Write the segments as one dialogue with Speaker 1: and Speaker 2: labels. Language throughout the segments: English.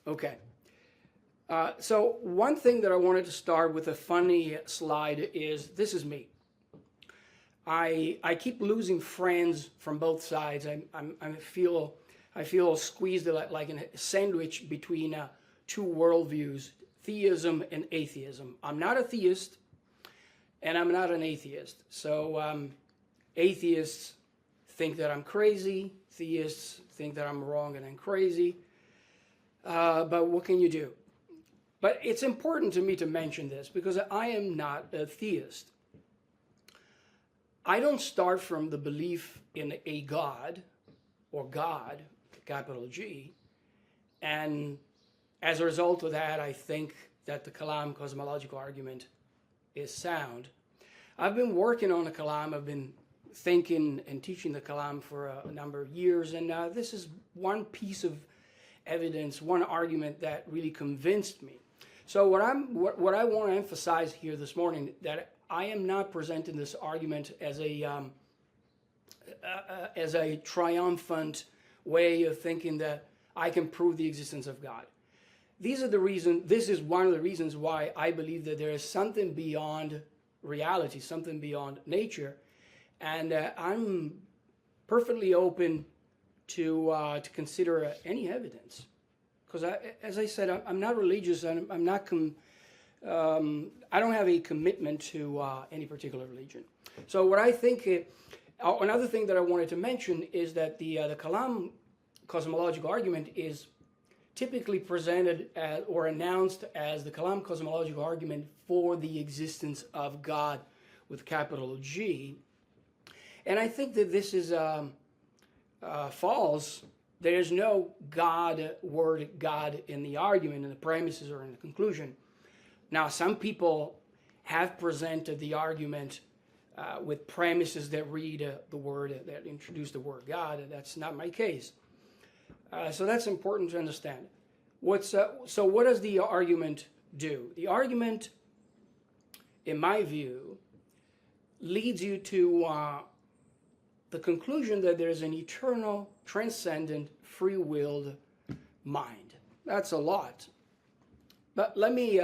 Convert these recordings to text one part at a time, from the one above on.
Speaker 1: Okay. So one thing that I wanted to start with a funny slide is, this is me. I keep losing friends from both sides. I feel squeezed like in a sandwich between two worldviews, theism and atheism. I'm not a theist, and I'm not an atheist. So atheists think that I'm crazy. Theists think that I'm wrong and I'm crazy. But what can you do? But it's important to me to mention this because I am not a theist. I don't start from the belief in a God, or God, capital G, and as a result of that, I think that the Kalam cosmological argument is sound. I've been working on the Kalam. I've been thinking and teaching the Kalam for a number of years, and this is one piece of evidence, one argument that really convinced me. So what I want to emphasize here this morning, that I am not presenting this argument as a triumphant way of thinking that I can prove the existence of God. This is one of the reasons why I believe that there is something beyond reality, something beyond nature, and I'm perfectly open to consider any evidence. Because as I said, I'm not religious, and I'm not. I don't have a commitment to any particular religion. So what I think, another thing that I wanted to mention is that the Kalam cosmological argument is typically presented as, or announced as, the Kalam cosmological argument for the existence of God with capital G. And I think that this is false. There is no word God in the argument, in the premises, or in the conclusion. Now, some people have presented the argument with premises that read the word, that introduce the word God, and that's not my case. So that's important to understand. So what does the argument do? The argument, in my view, leads you to the conclusion that there is an eternal, transcendent, free-willed mind. That's a lot. But let me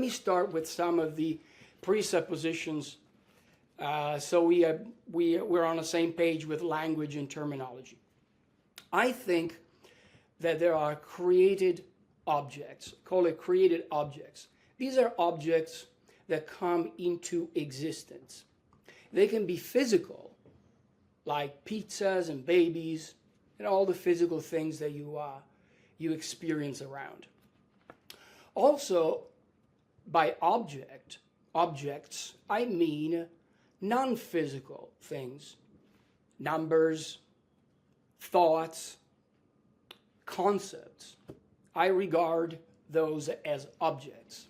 Speaker 1: start with some of the presuppositions so we're on the same page with language and terminology. I think that there are created objects, call it created objects. These are objects that come into existence. They can be physical, like pizzas and babies and all the physical things that you experience around. Also, by objects, I mean non-physical things, numbers, thoughts, concepts. I regard those as objects.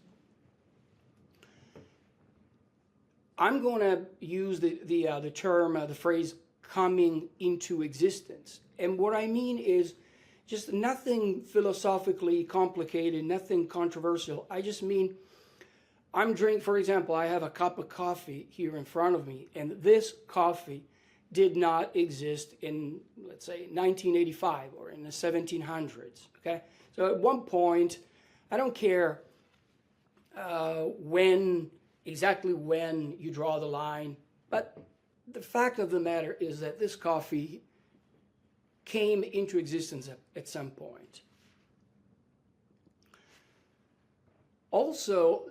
Speaker 1: I'm going to use the phrase coming into existence. And what I mean is just nothing philosophically complicated, nothing controversial. I just mean, for example, I have a cup of coffee here in front of me, and this coffee did not exist in, let's say, 1985 or in the 1700s, okay? So at one point, I don't care exactly when you draw the line, but the fact of the matter is that this coffee came into existence at some point. Also,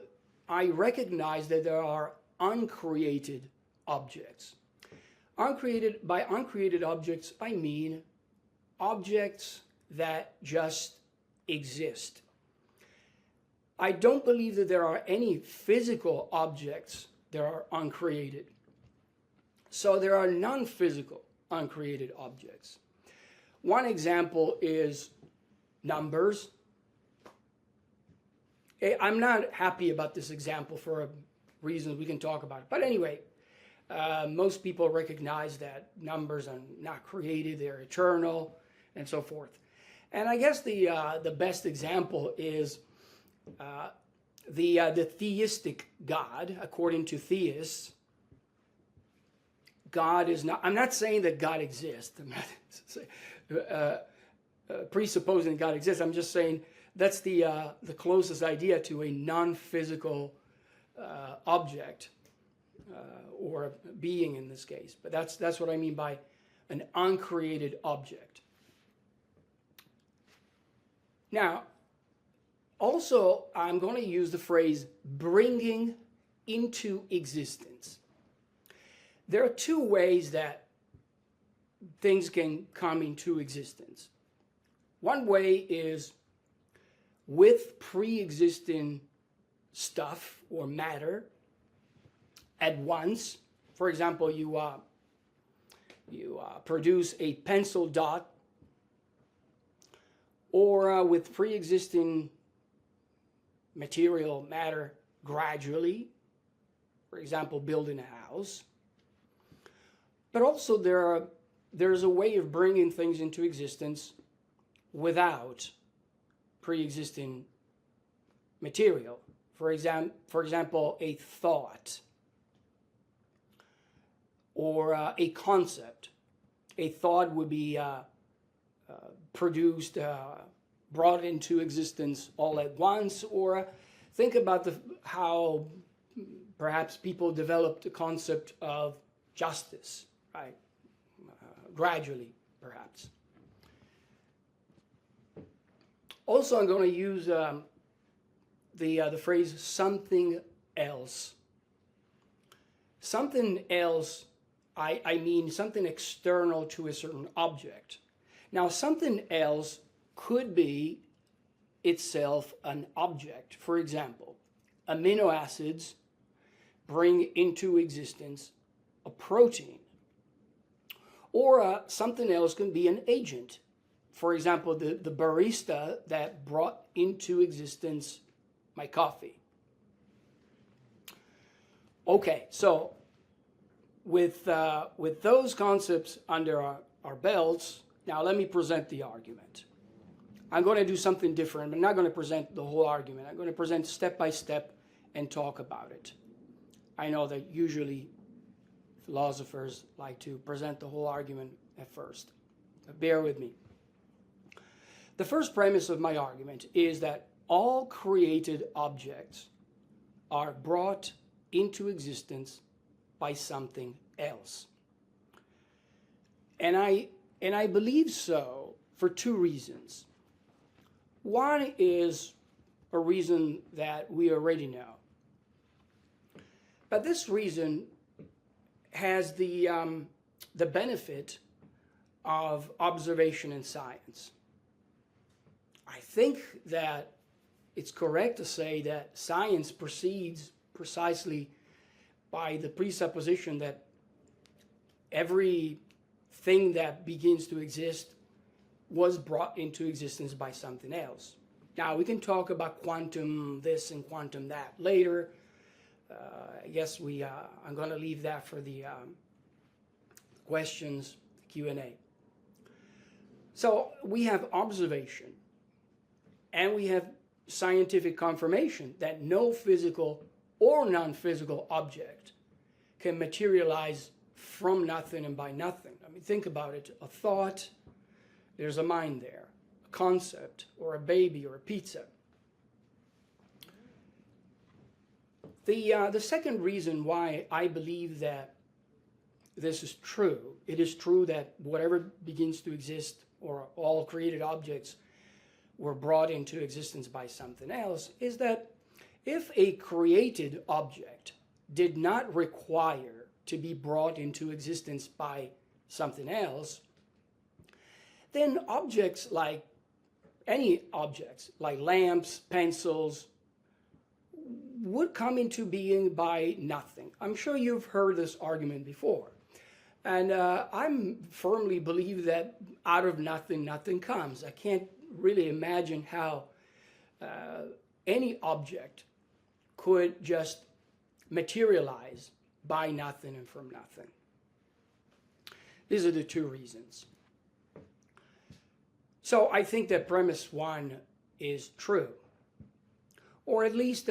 Speaker 1: I recognize that there are uncreated objects. By uncreated objects, I mean objects that just exist. I don't believe that there are any physical objects that are uncreated. So there are non-physical uncreated objects. One example is numbers. I'm not happy about this example for reasons we can talk about. But anyway, most people recognize that numbers are not created, they're eternal, and so forth. And I guess the best example is the theistic God. According to theists, God is not, I'm not saying that God exists. I'm not presupposing God exists. I'm just saying That's the closest idea to a non-physical object or being in this case. But that's what I mean by an uncreated object. Now, also, I'm going to use the phrase bringing into existence. There are two ways that things can come into existence. One way is with pre-existing stuff or matter at once. For example, you produce a pencil dot, or with pre-existing material matter gradually, for example, building a house. But also there's a way of bringing things into existence without pre-existing material. For example, a thought or a concept. A thought would be produced, brought into existence all at once, or think about how perhaps people developed the concept of justice, right? Gradually, perhaps. Also, I'm going to use the phrase something else. Something else, I mean something external to a certain object. Now, something else could be itself an object. For example, amino acids bring into existence a protein. Or something else can be an agent. For example, the barista that brought into existence my coffee. Okay, so with those concepts under our belts, now let me present the argument. I'm going to do something different. I'm not going to present the whole argument. I'm going to present step by step and talk about it. I know that usually philosophers like to present the whole argument at first. But bear with me. The first premise of my argument is that all created objects are brought into existence by something else. And I believe so for two reasons. One is a reason that we already know. But this reason has the benefit of observation in science. I think that it's correct to say that science proceeds precisely by the presupposition that everything that begins to exist was brought into existence by something else. Now, we can talk about quantum this and quantum that later. I guess I'm going to leave that for the questions, Q&A. So we have observation, and we have scientific confirmation that no physical or non-physical object can materialize from nothing and by nothing. I mean, think about it. A thought, there's a mind there. A concept, or a baby, or a pizza. The second reason why I believe that this is true, it is true that whatever begins to exist, or all created objects, were brought into existence by something else, is that if a created object did not require to be brought into existence by something else, then objects like any objects, like lamps, pencils, would come into being by nothing. I'm sure you've heard this argument before. And I firmly believe that out of nothing, nothing comes. I can't really imagine how any object could just materialize by nothing and from nothing. These are the two reasons. So I think that premise one is true. Or at least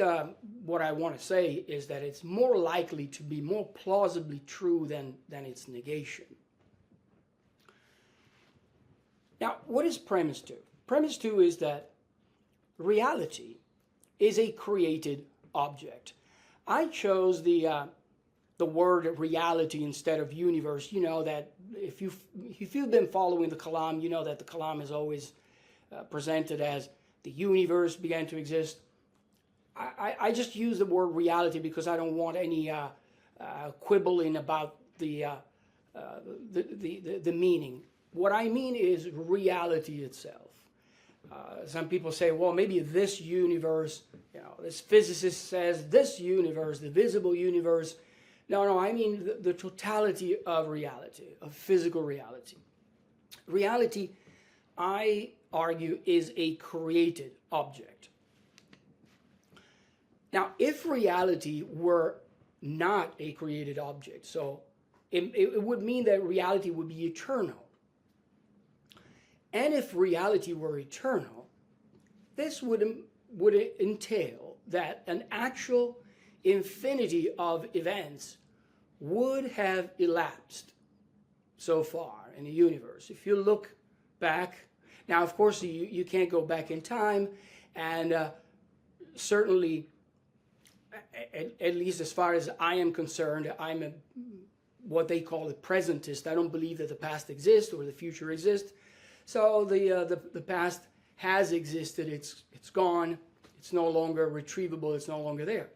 Speaker 1: what I want to say is that it's more likely to be more plausibly true than its negation. Now, what is premise two? Premise two is that reality is a created object. I chose the word reality instead of universe. You know that if you've been following the Kalam, you know that the Kalam is always presented as the universe began to exist. I just use the word reality because I don't want any quibbling about the meaning. What I mean is reality itself. Some people say, well, maybe this universe, this physicist says this universe, the visible universe. No, I mean the totality of reality, of physical reality. Reality, I argue, is a created object. Now, if reality were not a created object, so it would mean that reality would be eternal. And if reality were eternal, this would entail that an actual infinity of events would have elapsed so far in the universe. If you look back, now of course you can't go back in time, and certainly, at least as far as I am concerned, I'm what they call a presentist. I don't believe that the past exists or the future exists. So the past has existed, it's gone, it's no longer retrievable, it's no longer there.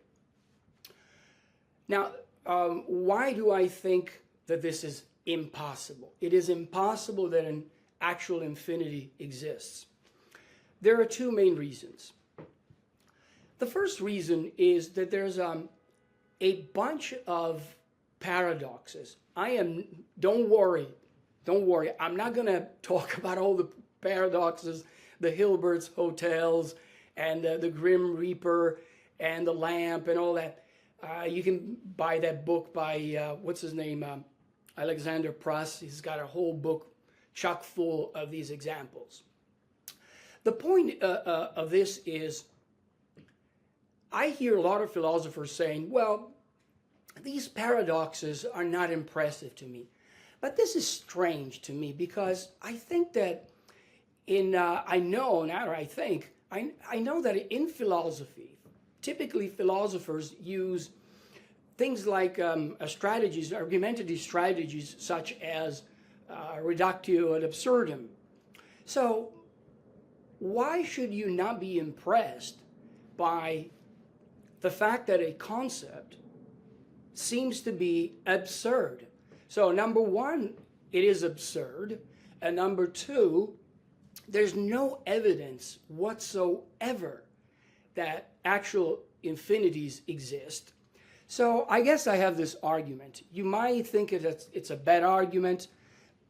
Speaker 1: Now, why do I think that this is impossible? It is impossible that an actual infinity exists. There are two main reasons. The first reason is that there's a bunch of paradoxes. Don't worry, I'm not going to talk about all the paradoxes, the Hilbert's hotels, and the Grim Reaper, and the lamp, and all that. You can buy that book by, what's his name, Alexander Pruss. He's got a whole book chock full of these examples. The point of this is, I hear a lot of philosophers saying, well, these paradoxes are not impressive to me. But this is strange to me because I think that I know that in philosophy, typically philosophers use things like strategies, argumentative strategies such as reductio ad absurdum. So why should you not be impressed by the fact that a concept seems to be absurd? So number one, it is absurd. And number two, there's no evidence whatsoever that actual infinities exist. So I guess I have this argument. You might think it's a bad argument,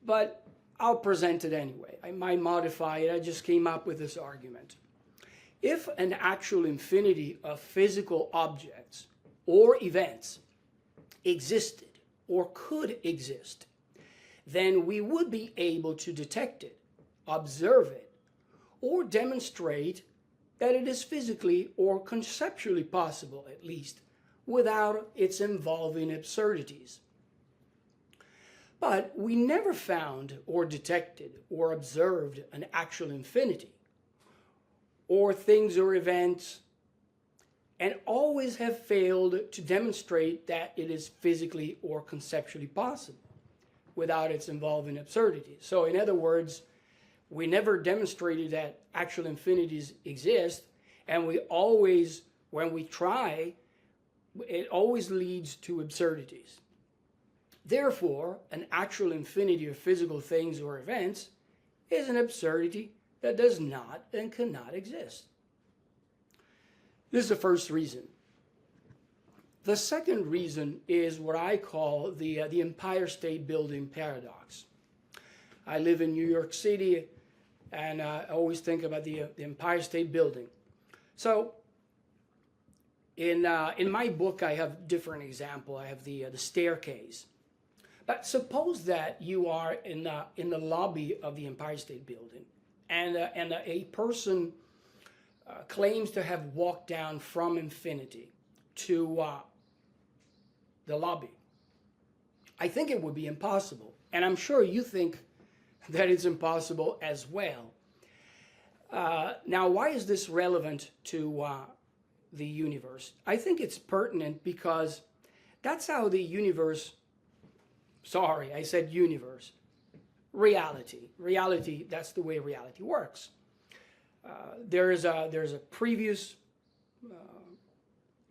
Speaker 1: but I'll present it anyway. I might modify it. I just came up with this argument. If an actual infinity of physical objects or events existed or could exist, then we would be able to detect it, observe it, or demonstrate that it is physically or conceptually possible, at least, without its involving absurdities. But we never found or detected or observed an actual infinity, or things or events, and always have failed to demonstrate that it is physically or conceptually possible without its involving absurdity. So in other words, we never demonstrated that actual infinities exist, and we always, when we try, it always leads to absurdities. Therefore, an actual infinity of physical things or events is an absurdity that does not and cannot exist. This is the first reason. The second reason is what I call the Empire State Building paradox. I live in New York City, and I always think about the Empire State Building. So, in my book, I have different example. I have the staircase. But suppose that you are in the lobby of the Empire State Building, and a person claims to have walked down from infinity to the lobby. I think it would be impossible, and I'm sure you think that it's impossible as well. Now, why is this relevant to the universe? I think it's pertinent because that's how the universe, sorry, I said universe, reality, that's the way reality works. There's a previous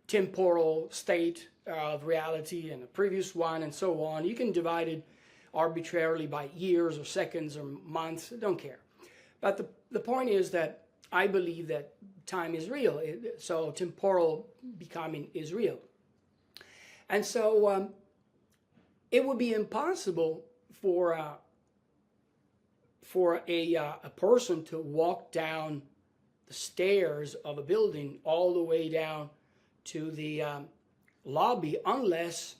Speaker 1: temporal state of reality and a previous one and so on. You can divide it arbitrarily by years or seconds or months, I don't care. But the point is that I believe that time is real, so temporal becoming is real. And so it would be impossible for a person to walk down the stairs of a building all the way down to the lobby unless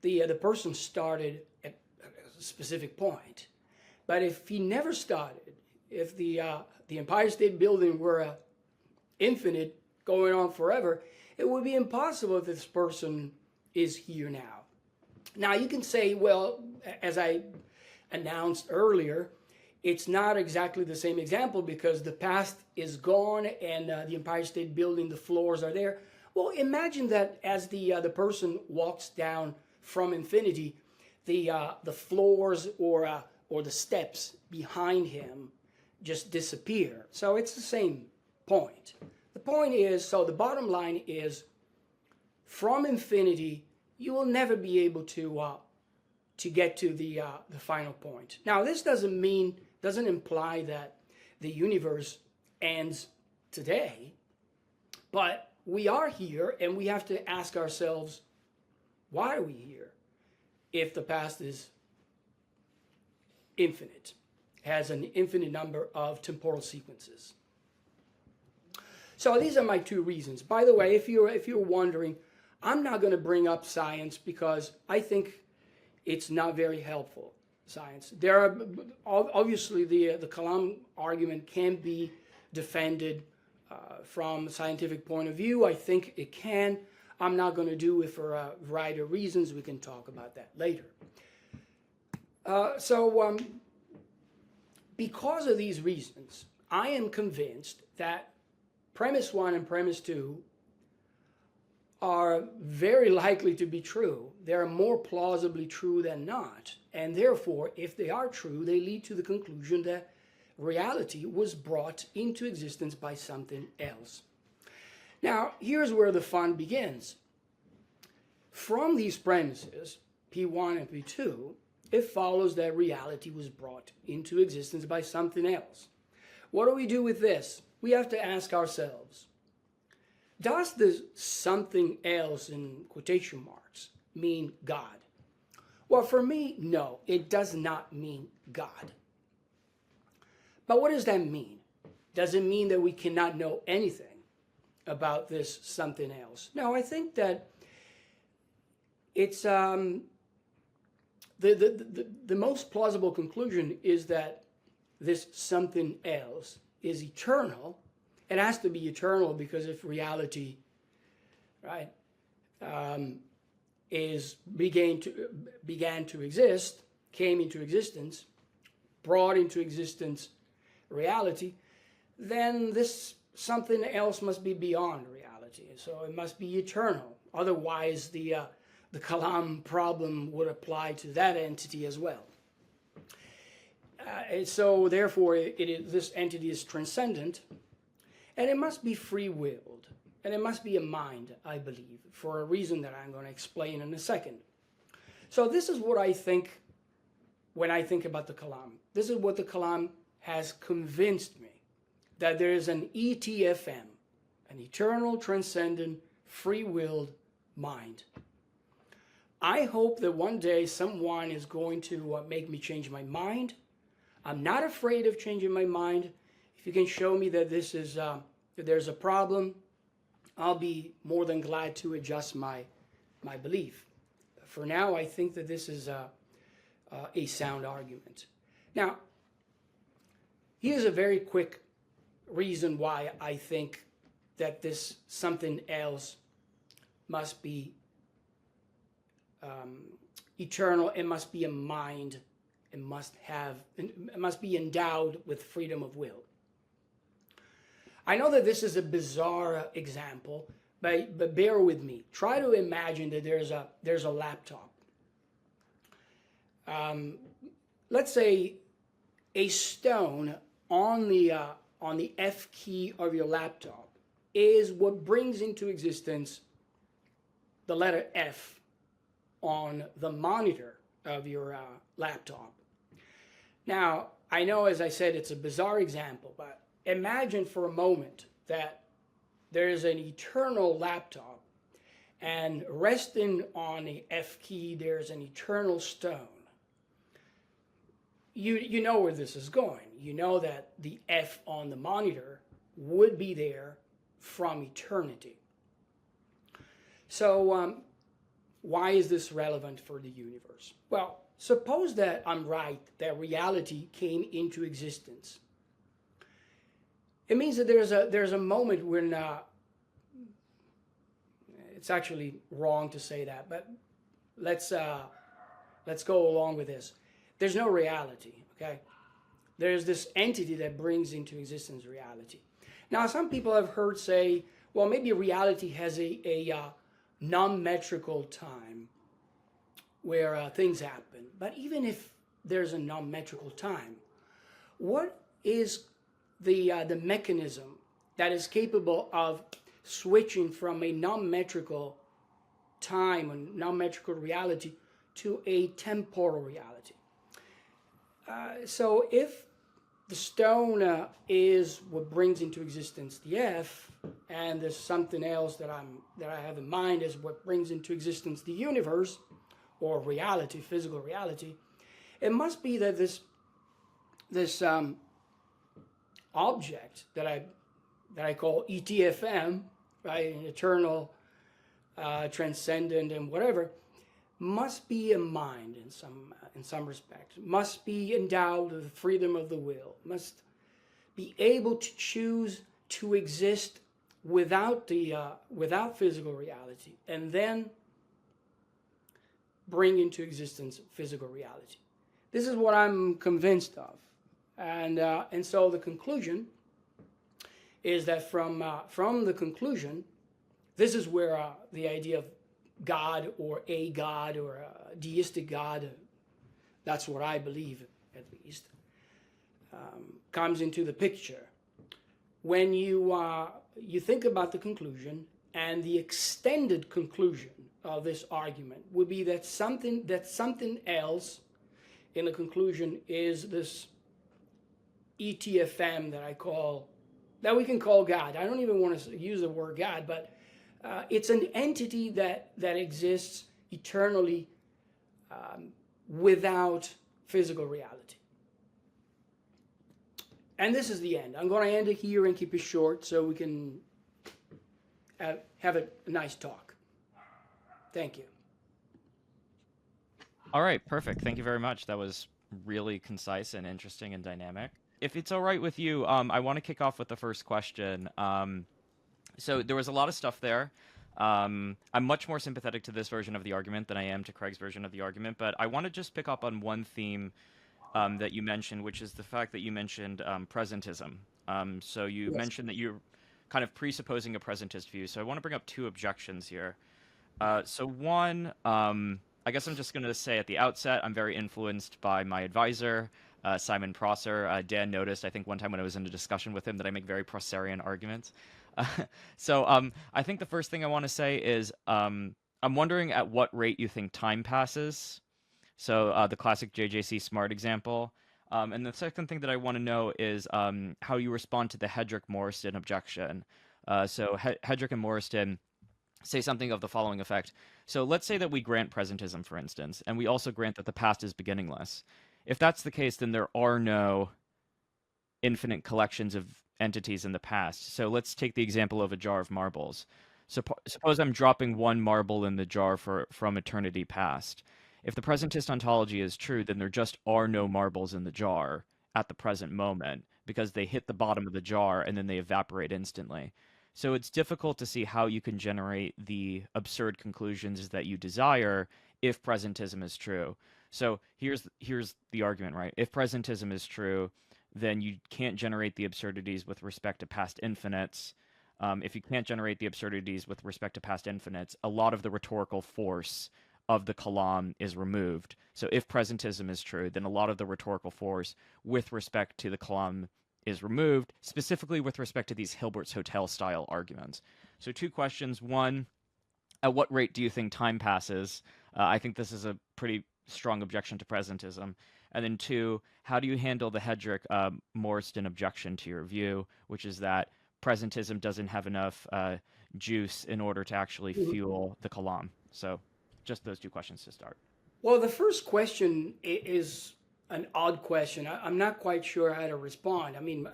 Speaker 1: the person started at a specific point. But if he never started, if the Empire State Building were infinite, going on forever, it would be impossible if this person is here now. Now you can say, well, as I announced earlier, it's not exactly the same example because the past is gone and the Empire State Building, the floors are there. Well, imagine that as the person walks down from infinity, the floors or the steps behind him just disappear. So it's the same point. The point is, so the bottom line is, from infinity, you will never be able to get to the final point. Now, this doesn't imply that the universe ends today, but we are here and we have to ask ourselves, why are we here if the past is infinite, has an infinite number of temporal sequences? So these are my two reasons. By the way, if you're wondering, I'm not going to bring up science because I think it's not very helpful, science. There are, obviously, the Kalam argument can be defended from a scientific point of view. I think it can. I'm not going to do it for a variety of reasons. We can talk about that later. Because of these reasons, I am convinced that premise 1 and premise 2 are very likely to be true. They're more plausibly true than not. And therefore, if they are true, they lead to the conclusion that reality was brought into existence by something else. Now, here's where the fun begins. From these premises, P1 and P2, it follows that reality was brought into existence by something else. What do we do with this? We have to ask ourselves, does this something else, in quotation marks, mean God? Well, for me, no, it does not mean God. But what does that mean? Does it mean that we cannot know anything about this something else? No, I think that it's the most plausible conclusion is that this something else is eternal. It has to be eternal because if reality, right, began to exist, came into existence, brought into existence reality, then this something else must be beyond reality. So it must be eternal. Otherwise, the Kalam problem would apply to that entity as well. So therefore, this entity is transcendent, and it must be free-willed, and it must be a mind, I believe, for a reason that I'm going to explain in a second. So this is what I think when I think about the Kalam. This is what the Kalam has convinced me, that there is an ETFM, an eternal, transcendent, free-willed mind. I hope that one day someone is going to make me change my mind. I'm not afraid of changing my mind. If you can show me that this is that there's a problem, I'll be more than glad to adjust my belief. For now, I think that this is a sound argument. Now, here's a very quick reason why I think that this something else must be eternal. It must be a mind. It must be endowed with freedom of will. I know that this is a bizarre example, but bear with me. Try to imagine that there's a laptop. Let's say a stone on the F key of your laptop is what brings into existence the letter F on the monitor of your laptop. Now, I know, as I said, it's a bizarre example, but imagine for a moment that there's an eternal laptop, and resting on the F key, there's an eternal stone. You know where this is going. You know that the F on the monitor would be there from eternity. So why is this relevant for the universe? Well, suppose that I'm right, that reality came into existence. It means that there's a moment when it's actually wrong to say that, but let's go along with this. There's no reality, okay? There's this entity that brings into existence reality. Now, some people have heard say, well, maybe reality has a non-metrical time where things happen. But even if there's a non-metrical time, what is the mechanism that is capable of switching from a non-metrical time and non-metrical reality to a temporal reality? So if the stone is what brings into existence the F, and there's something else that I have in mind as what brings into existence the universe, or reality, physical reality, it must be that this object that I call ETFM, right, an eternal, transcendent, and whatever, must be a mind in some respect, must be endowed with the freedom of the will, must be able to choose to exist without physical reality, and then bring into existence physical reality. This is what I'm convinced of, and so the conclusion is that from the conclusion, this is where the idea of God or a deistic God, that's what I believe at least, comes into the picture. When you think about the conclusion, and the extended conclusion of this argument would be that something else in the conclusion is this ETFM that we can call God. I don't even want to use the word God, but it's an entity that exists eternally without physical reality. And this is the end. I'm going to end it here and keep it short so we can have a nice talk. Thank you.
Speaker 2: All right, perfect. Thank you very much. That was really concise and interesting and dynamic. If it's all right with you, I want to kick off with the first question. So there was a lot of stuff there. I'm much more sympathetic to this version of the argument than I am to Craig's version of the argument, but I want to just pick up on one theme that you mentioned, which is the fact that you mentioned presentism. So you mentioned that you're kind of presupposing a presentist view. So I want to bring up two objections here. So one, I guess I'm just going to say at the outset, I'm very influenced by my advisor, Simon Prosser. Dan noticed, I think one time when I was in a discussion with him, that I make very Prosserian arguments. So I think the first thing I want to say is I'm wondering at what rate you think time passes. So the classic JJC Smart example. And the second thing that I want to know is how you respond to the Hedrick-Morriston objection. So Hedrick and Morriston say something of the following effect. So let's say that we grant presentism, for instance, and we also grant that the past is beginningless. If that's the case, then there are no infinite collections of entities in the past. So let's take the example of a jar of marbles. Suppose I'm dropping one marble in the jar from eternity past. If the presentist ontology is true, then there just are no marbles in the jar at the present moment because they hit the bottom of the jar and then they evaporate instantly. So it's difficult to see how you can generate the absurd conclusions that you desire if presentism is true. So here's the argument, right? If presentism is true, then you can't generate the absurdities with respect to past infinites. If you can't generate the absurdities with respect to past infinites, a lot of the rhetorical force of the Kalam is removed. So if presentism is true, then a lot of the rhetorical force with respect to the Kalam is removed, specifically with respect to these Hilbert's Hotel style arguments. So two questions. One, at what rate do you think time passes? I think this is a pretty strong objection to presentism. And then two, how do you handle the Hedrick Morriston objection to your view, which is that presentism doesn't have enough juice in order to actually fuel the Kalam? So just those two questions to start.
Speaker 1: Well, the first question is an odd question. I'm not quite sure how to respond. I mean,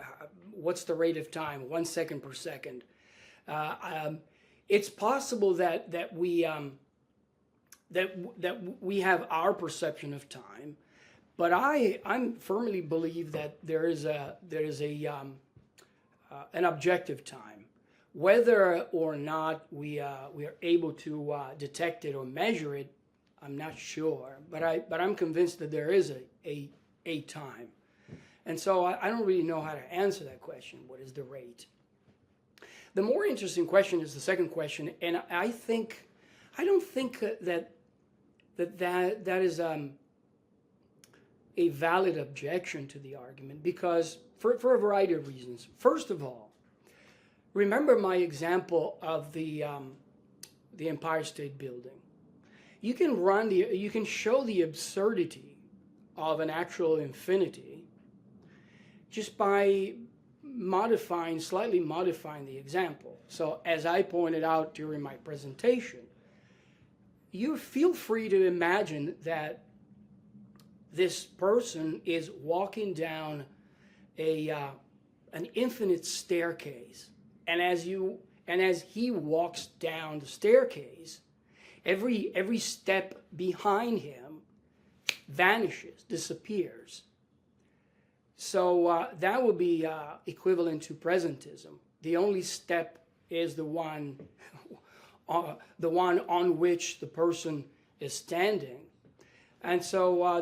Speaker 1: what's the rate of time? 1 second per second. It's possible that we have our perception of time, but I'm firmly believe that there is an objective time. Whether or not we are able to detect it or measure it, I'm not sure, but I'm convinced that there is a time. And so I don't really know how to answer that question. What is the rate? The more interesting question is the second question, and I don't think that is a valid objection to the argument, because for a variety of reasons. First of all, remember my example of the Empire State Building. You can show the absurdity of an actual infinity just by slightly modifying the example. So as I pointed out during my presentation, you feel free to imagine that this person is walking down an infinite staircase, and as he walks down the staircase, every step behind him vanishes, disappears. So that would be equivalent to presentism. The only step is the one on which the person is standing, and so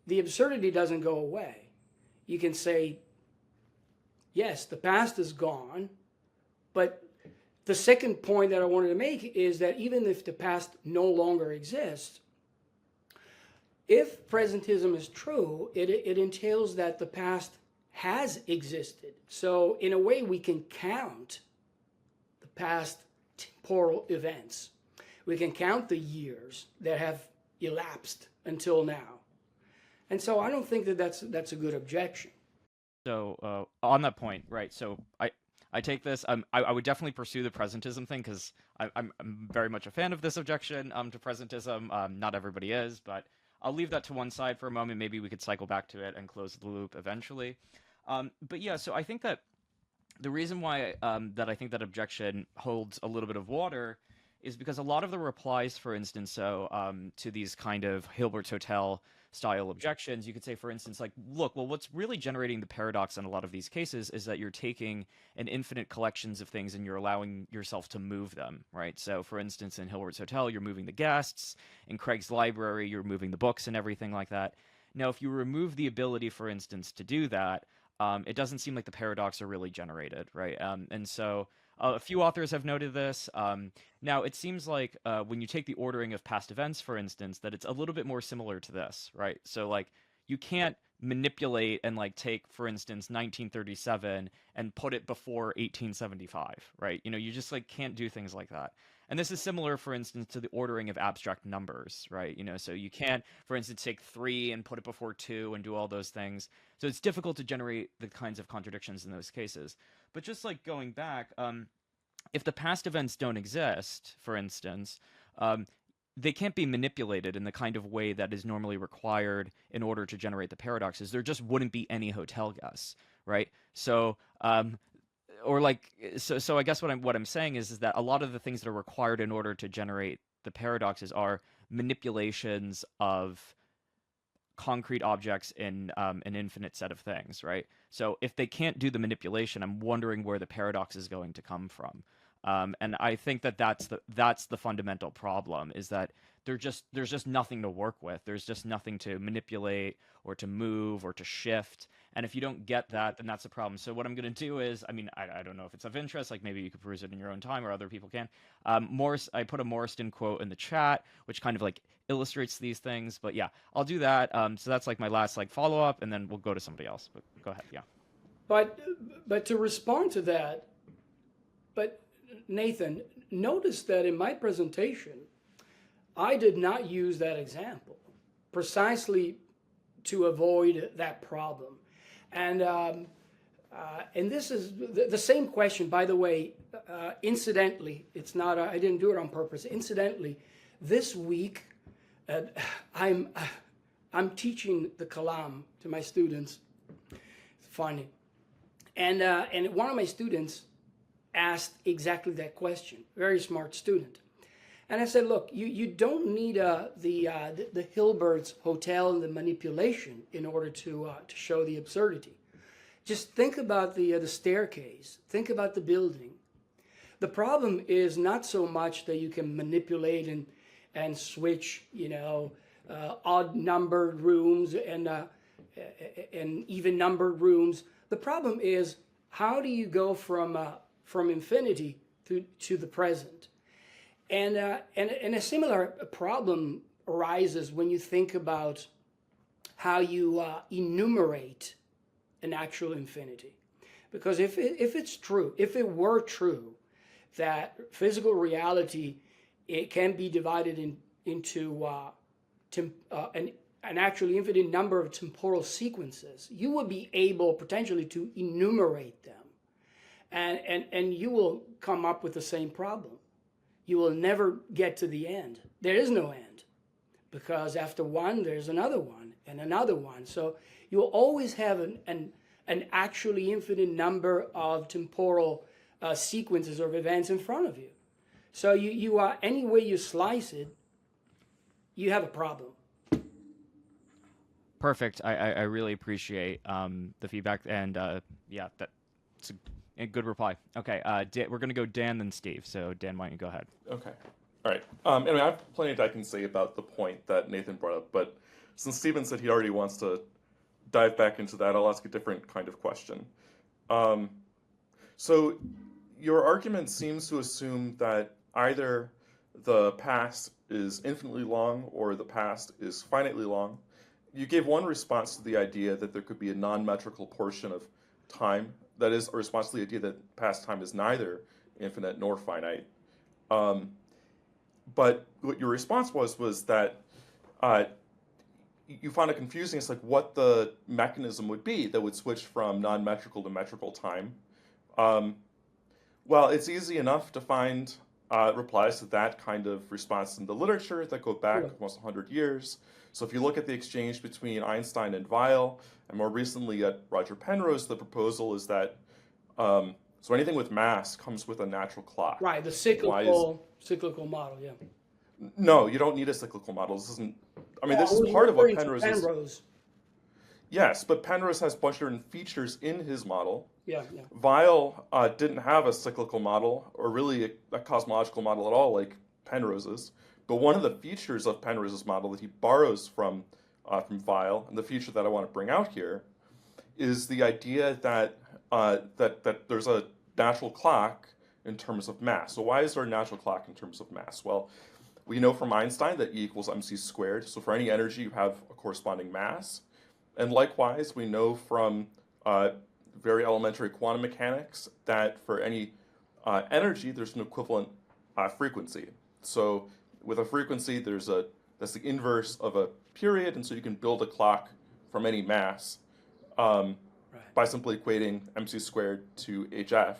Speaker 1: the absurdity doesn't go away. You can say, yes, the past is gone, but the second point that I wanted to make is that even if the past no longer exists, if presentism is true, it entails that the past has existed. So in a way, we can count the past temporal events. We can count the years that have elapsed until now. And so I don't think that that's a good objection.
Speaker 2: So on that point, right, so I take this, I would definitely pursue the presentism thing, because I'm very much a fan of this objection to presentism. Not everybody is, but I'll leave that to one side for a moment. Maybe we could cycle back to it and close the loop eventually. But yeah, so I think that the reason why that I think that objection holds a little bit of water is because a lot of the replies, for instance, to these kind of Hilbert's Hotel style objections, you could say, for instance, like, look, well, what's really generating the paradox in a lot of these cases is that you're taking an infinite collections of things and you're allowing yourself to move them, right? So, for instance, in Hilbert's Hotel, you're moving the guests. In Craig's library, you're moving the books and everything like that. Now, if you remove the ability, for instance, to do that, it doesn't seem like the paradox are really generated, right? And so a few authors have noted this. Now, it seems like when you take the ordering of past events, for instance, that it's a little bit more similar to this, right? So, like, you can't manipulate and, like, take, for instance, 1937 and put it before 1875, right? You know, you just, like, can't do things like that. And this is similar, for instance, to the ordering of abstract numbers, right? You know, so you can't, for instance, take 3 and put it before 2 and do all those things. So it's difficult to generate the kinds of contradictions in those cases. But just, like, going back, if the past events don't exist, for instance, they can't be manipulated in the kind of way that is normally required in order to generate the paradoxes. There just wouldn't be any hotel guests, right? So, so I guess what I'm saying is that a lot of the things that are required in order to generate the paradoxes are manipulations of concrete objects in an infinite set of things, right? So if they can't do the manipulation, I'm wondering where the paradox is going to come from. And I think that that's the fundamental problem, is that there's just nothing to work with. There's just nothing to manipulate or to move or to shift. And if you don't get that, then that's a problem. So what I'm going to do is, I mean, I don't know if it's of interest. Like maybe you could peruse it in your own time, or other people can. I put a Morriston quote in the chat, which kind of like illustrates these things. But yeah, I'll do that. So that's like my last like follow up, and then we'll go to somebody else. But go ahead. Yeah.
Speaker 1: But to respond to that, but Nathan, notice that in my presentation, I did not use that example precisely to avoid that problem. And this is the same question, by the way, incidentally, it's not, I didn't do it on purpose. Incidentally, this week, I'm teaching the Kalam to my students. It's funny. And one of my students asked exactly that question, very smart student. And I said, look, you don't need the Hilbert's hotel and the manipulation in order to show the absurdity. Just think about the staircase. Think about the building. The problem is not so much that you can manipulate and switch, odd numbered rooms and even numbered rooms. The problem is, how do you go from infinity to the present? And a similar problem arises when you think about how you enumerate an actual infinity. Because if it's true, if it were true that physical reality, it can be divided into an actually infinite number of temporal sequences, you would be able potentially to enumerate them. And you will come up with the same problem. You will never get to the end. There is no end, because after one, there's another one and another one. So you will always have an actually infinite number of temporal sequences of events in front of you. So you are, any way you slice it, you have a problem.
Speaker 2: Perfect. I really appreciate the feedback, and yeah, that's a good reply. Okay, we're going to go Dan, then Steve. So Dan, why don't you go ahead?
Speaker 3: Okay. All right. Anyway, I have plenty that I can say about the point that Nathan brought up, but since Stephen said he already wants to dive back into that, I'll ask a different kind of question. So your argument seems to assume that either the past is infinitely long or the past is finitely long. You gave one response to the idea that there could be a non-metrical portion of time. That is a response to the idea that past time is neither infinite nor finite. But what your response was that you found it confusing. It's like what the mechanism would be that would switch from non-metrical to metrical time. Well, it's easy enough to find replies to that kind of response in the literature that go back almost 100 years. So if you look at the exchange between Einstein and Weil, and more recently at Roger Penrose, the proposal is that so anything with mass comes with a natural clock.
Speaker 1: Right, the cyclical model, yeah.
Speaker 3: No, you don't need a cyclical model. This isn't. I mean, this is part of what Penrose is. Yes, but Penrose has a bunch of different features in his model.
Speaker 1: Yeah.
Speaker 3: Weil didn't have a cyclical model, or really a cosmological model at all, like Penrose's. But one of the features of Penrose's model that he borrows from Weil, and the feature that I want to bring out here, is the idea that that there's a natural clock in terms of mass. So why is there a natural clock in terms of mass? Well, we know from Einstein that E equals mc squared. So for any energy, you have a corresponding mass. And likewise, we know from very elementary quantum mechanics that for any energy, there's an equivalent frequency. So with a frequency, that's the inverse of a period, and so you can build a clock from any mass by simply equating mc squared to hf.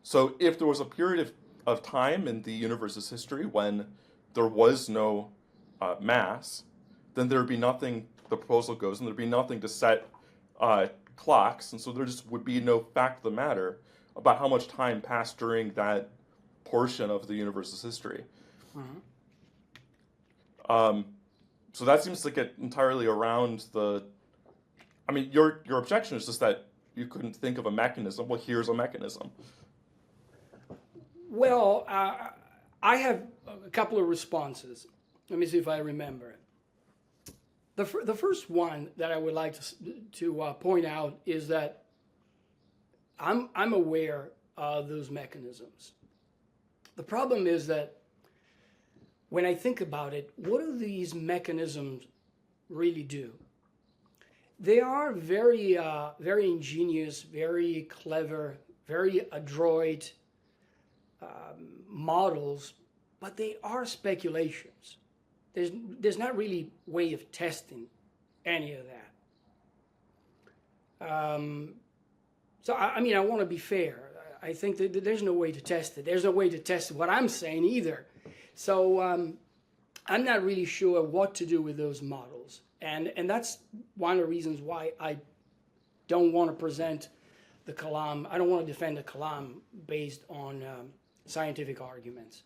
Speaker 3: So if there was a period of time in the universe's history when there was no mass, then there would be nothing, the proposal goes, and there'd be nothing to set clocks, and so there just would be no fact of the matter about how much time passed during that portion of the universe's history. So that seems to get entirely around the. I mean, your objection is just that you couldn't think of a mechanism. Well, here's a mechanism.
Speaker 1: Well, I have a couple of responses. Let me see if I remember it. The first one that I would like to point out is that I'm aware of those mechanisms. The problem is that when I think about it, what do these mechanisms really do? They are very, very ingenious, very clever, very adroit models, but they are speculations. There's not really a way of testing any of that. So I mean, I want to be fair. I think that there's no way to test it. There's no way to test what I'm saying either. So I'm not really sure what to do with those models. And that's one of the reasons why I don't want to present the Kalam. I don't want to defend the Kalam based on scientific arguments.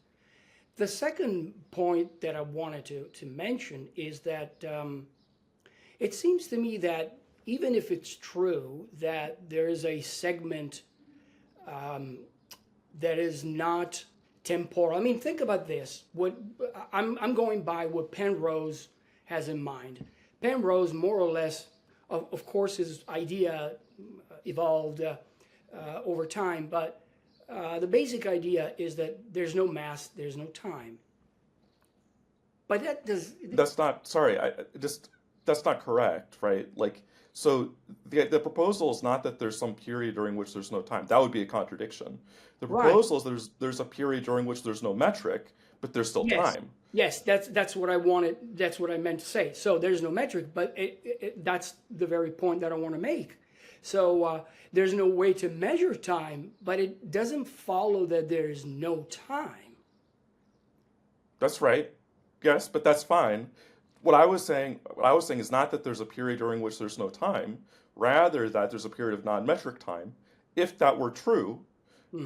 Speaker 1: The second point that I wanted to mention is that it seems to me that even if it's true that there is a segment that is not temporal. I mean, think about this. What I'm going by what Penrose has in mind. Penrose, more or less, of course, his idea evolved over time, but the basic idea is that there's no mass, there's no time. But that does...
Speaker 3: That's not, sorry, that's not correct, right? Like, so the proposal is not that there's some period during which there's no time. That would be a contradiction. The proposal is there's a period during which there's no metric, but there's still time.
Speaker 1: Yes, that's what I wanted. That's what I meant to say. So there's no metric, but that's the very point that I want to make. So there's no way to measure time, but it doesn't follow that there's no time.
Speaker 3: That's right. Yes, but that's fine. What I was saying is not that there's a period during which there's no time, rather that there's a period of non-metric time. If that were true,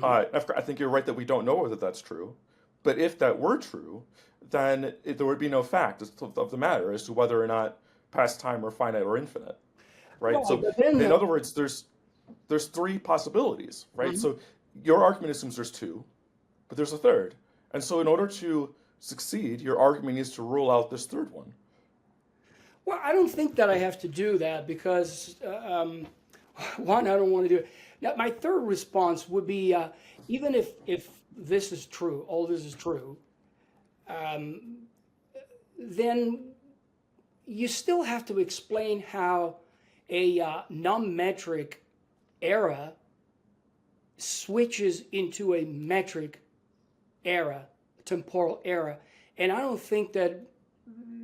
Speaker 3: I think you're right that we don't know whether that's true, but if that were true, then there would be no fact of the matter as to whether or not past time are finite or infinite, right?
Speaker 1: Well,
Speaker 3: so in other words, there's three possibilities, right? So your argument assumes there's two, but there's a third. And so in order to succeed, your argument needs to rule out this third one.
Speaker 1: Well, I don't think that I have to do that because, one, I don't want to do it. Now, my third response would be, even if this is true, all this is true, then you still have to explain how a non-metric era switches into a metric era, temporal era. And I don't think that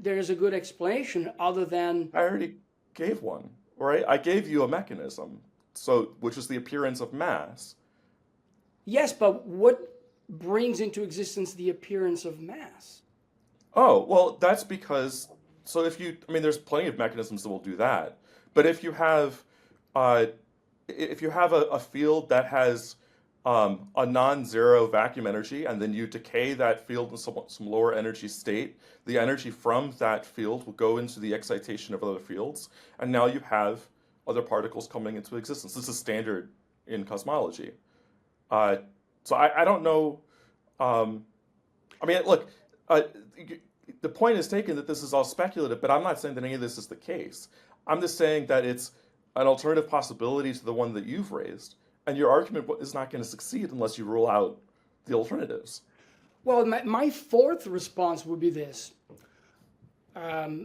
Speaker 1: there's a good explanation other than...
Speaker 3: I already gave one, right? I gave you a mechanism, which is the appearance of mass.
Speaker 1: Yes, but what brings into existence the appearance of mass?
Speaker 3: Oh, well, that's because... So there's plenty of mechanisms that will do that. But if you have a field that has a non-zero vacuum energy, and then you decay that field in some lower energy state, the energy from that field will go into the excitation of other fields, and now you have other particles coming into existence. This is standard in cosmology. So I don't know. Look, the point is taken that this is all speculative, but I'm not saying that any of this is the case. I'm just saying that it's an alternative possibility to the one that you've raised. And your argument is not going to succeed unless you rule out the alternatives.
Speaker 1: Well, my fourth response would be this.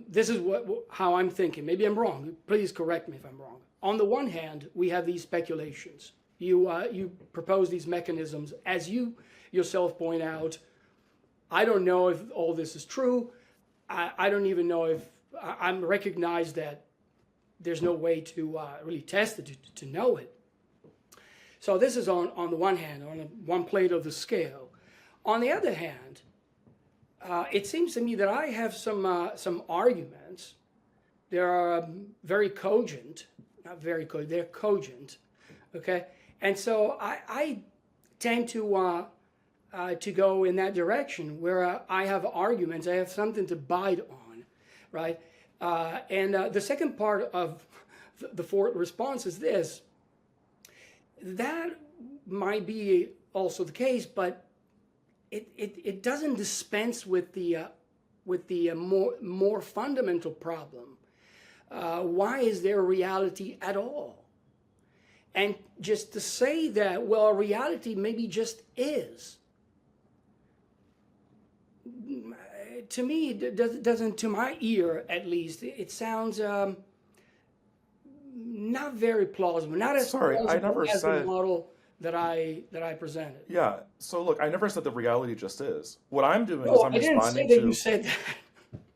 Speaker 1: This is how I'm thinking. Maybe I'm wrong. Please correct me if I'm wrong. On the one hand, we have these speculations. You propose these mechanisms. As you yourself point out, I don't know if all this is true. I don't even know if I'm recognized that there's no way to really test it, to know it. So this is on the one hand, on one plate of the scale. On the other hand, it seems to me that I have some arguments. They're very cogent, not very cogent, they're cogent, okay? And so I tend to go in that direction where I have arguments, I have something to bite on, right? And the second part of the fourth response is this. That might be also the case, but it doesn't dispense with the more fundamental problem. Why is there reality at all? And just to say that, well, reality maybe just is, to me, it doesn't, to my ear at least, it sounds not very plausible, not as plausible
Speaker 3: I never
Speaker 1: as
Speaker 3: said
Speaker 1: the model that I presented.
Speaker 3: Yeah. So look, I never said that reality just is. What I'm doing is
Speaker 1: No,
Speaker 3: I'm
Speaker 1: I didn't say
Speaker 3: responding
Speaker 1: that
Speaker 3: to.
Speaker 1: you said that.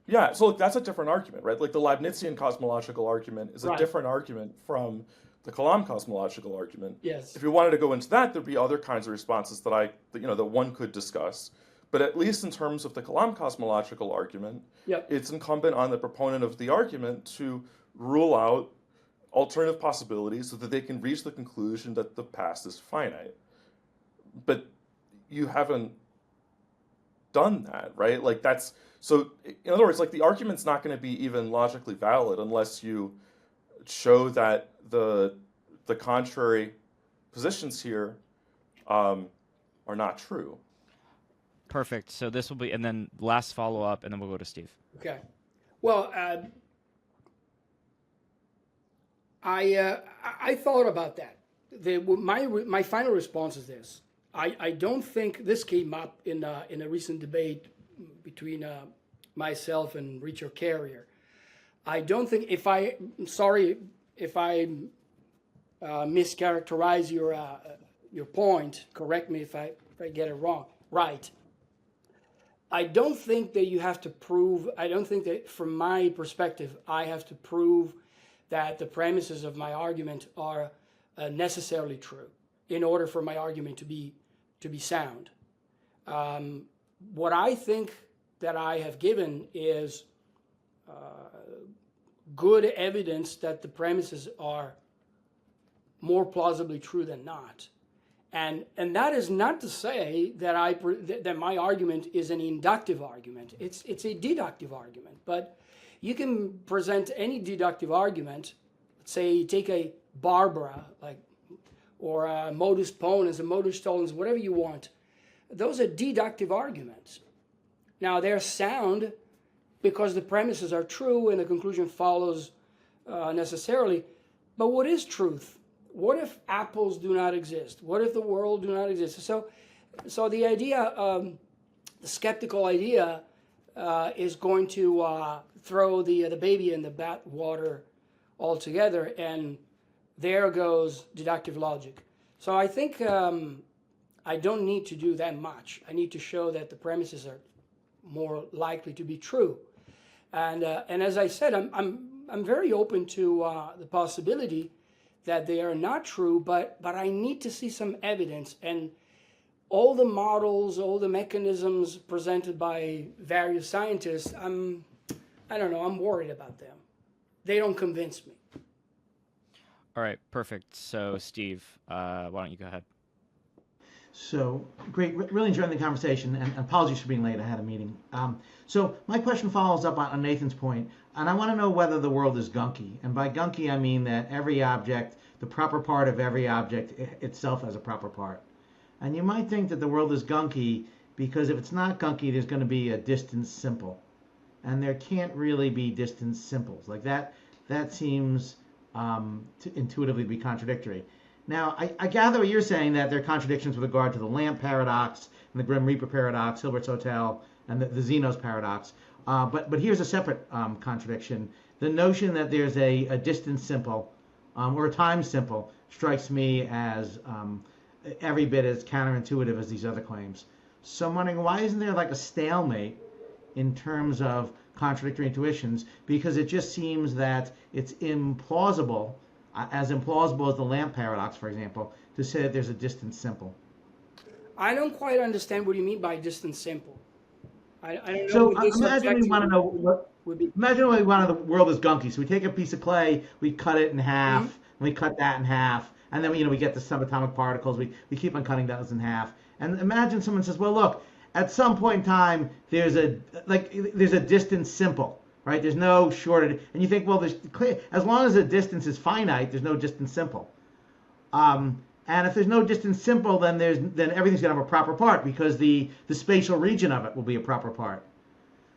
Speaker 3: Yeah. So look, that's a different argument, right? Like the Leibnizian cosmological argument is a
Speaker 1: Right.
Speaker 3: different argument from the Kalam cosmological argument.
Speaker 1: Yes.
Speaker 3: If you wanted to go into that, there'd be other kinds of responses that one could discuss. But at least in terms of the Kalam cosmological argument,
Speaker 1: Yep.
Speaker 3: it's incumbent on the proponent of the argument to rule out alternative possibilities so that they can reach the conclusion that the past is finite. But you haven't done that, right? Like that's so. In other words, like the argument's not going to be even logically valid unless you show that the contrary positions here are not true.
Speaker 2: Perfect. So this will be, and then last follow up, and then we'll go to Steve.
Speaker 1: Okay. Well, I thought about that. My final response is this. I don't think this came up in a recent debate between myself and Richard Carrier. I don't think, sorry if I mischaracterize your point, correct me if I get it wrong. Right. I don't think that you have to prove, I don't think that from my perspective, I have to prove that the premises of my argument are necessarily true in order for my argument to be sound. What I think that I have given is good evidence that the premises are more plausibly true than not. And that is not to say that that my argument is an inductive argument. It's a deductive argument. But you can present any deductive argument. Say take a Barbara, or a modus ponens, a modus tollens, whatever you want. Those are deductive arguments. Now they're sound because the premises are true and the conclusion follows necessarily. But what is truth? What if apples do not exist? What if the world do not exist? So the idea, the skeptical idea, is going to throw the baby in the bathwater altogether, and there goes deductive logic. So I think I don't need to do that much. I need to show that the premises are more likely to be true, and as I said, I'm very open to the possibility that they are not true, but I need to see some evidence. And all the models, all the mechanisms presented by various scientists, I don't know, I'm worried about them. They don't convince me.
Speaker 2: All right, perfect. So Steve, why don't you go ahead?
Speaker 4: So great, really enjoying the conversation, and apologies for being late. I had a meeting. So my question follows up on Nathan's point, and I want to know whether the world is gunky. And by gunky, I mean that every object, the proper part of every object itself has a proper part. And you might think that the world is gunky because if it's not gunky, there's going to be a distance simple, and there can't really be distance simples like that. That seems to intuitively be contradictory. Now, I gather what you're saying, that there are contradictions with regard to the lamp paradox and the Grim Reaper paradox, Hilbert's Hotel, and the Zeno's paradox. But here's a separate contradiction. The notion that there's a distance simple or a time simple strikes me as every bit as counterintuitive as these other claims. So I'm wondering, why isn't there like a stalemate in terms of contradictory intuitions? Because it just seems that it's implausible, as implausible as the lamp paradox, for example, to say that there's a distance simple.
Speaker 1: I don't quite understand what you mean by distance simple. I don't know.
Speaker 4: So
Speaker 1: what this
Speaker 4: imagine we want to know what.
Speaker 1: would be.
Speaker 4: Imagine we want to know the world is gunky. So we take a piece of clay, we cut it in half, and we cut that in half, and then we get the subatomic particles. We keep on cutting those in half. And imagine someone says, well, look, at some point in time, there's a distance simple. Right? There's no shortage. And you think, well, as long as the distance is finite, there's no distance simple. And And if there's no distance simple, then everything's going to have a proper part because the spatial region of it will be a proper part.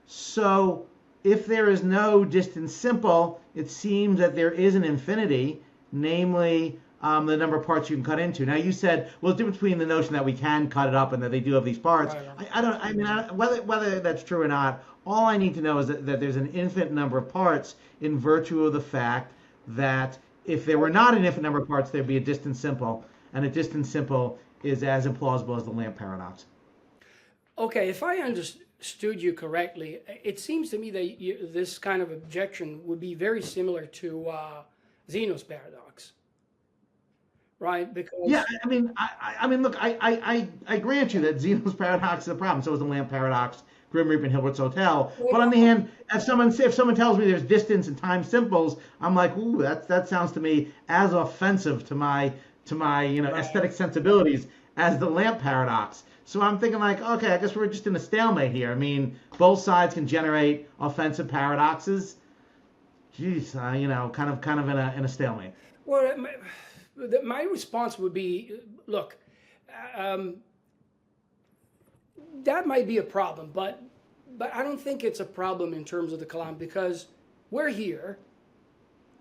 Speaker 4: So if there is no distance simple, it seems that there is an infinity, namely the number of parts you can cut into. Now you said, well, the difference between the notion that we can cut it up and that they do have these parts.
Speaker 1: Right.
Speaker 4: Whether that's true or not, all I need to know is that there's an infinite number of parts in virtue of the fact that if there were not an infinite number of parts, there'd be a distance simple, and a distance simple is as implausible as the lamp paradox.
Speaker 1: Okay, if I understood you correctly, it seems to me that this kind of objection would be very similar to Zeno's paradox, right? Because
Speaker 4: Yeah, I mean, look, I grant you that Zeno's paradox is a problem. So is the lamp paradox, Grim Reaper, and Hilbert's Hotel. But on the hand, if someone tells me there's distance and time simples, I'm like, ooh, that sounds to me as offensive to my aesthetic sensibilities as the lamp paradox. So I'm thinking like, okay, I guess we're just in a stalemate here. I mean, both sides can generate offensive paradoxes. Jeez, kind of in a stalemate.
Speaker 1: Well, my response would be, look, that might be a problem, but I don't think it's a problem in terms of the Kalam because we're here.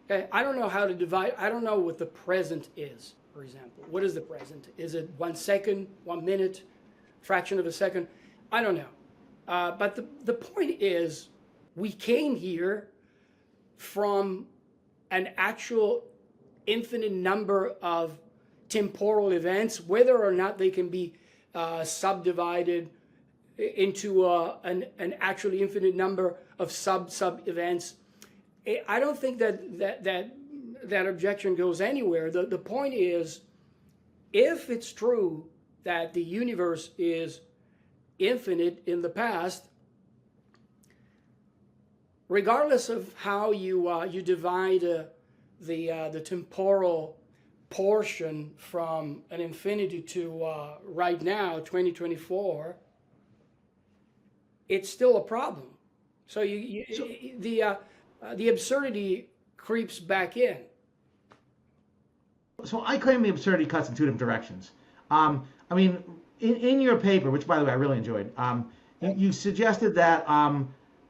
Speaker 1: Okay, I don't know how to divide. I don't know what the present is, for example. What is the present? Is it 1 second, 1 minute, fraction of a second? I don't know. But the point is, we came here from an actual infinite number of temporal events, whether or not they can be subdivided into an actually infinite number of sub events. I don't think that objection goes anywhere. The point is, if it's true that the universe is infinite in the past, regardless of how you divide the temporal portion from an infinity to right now, 2024, it's still a problem. So the absurdity creeps back in.
Speaker 4: So I claim the absurdity cuts in two different directions. I mean, in your paper, which by the way I really enjoyed, you suggested that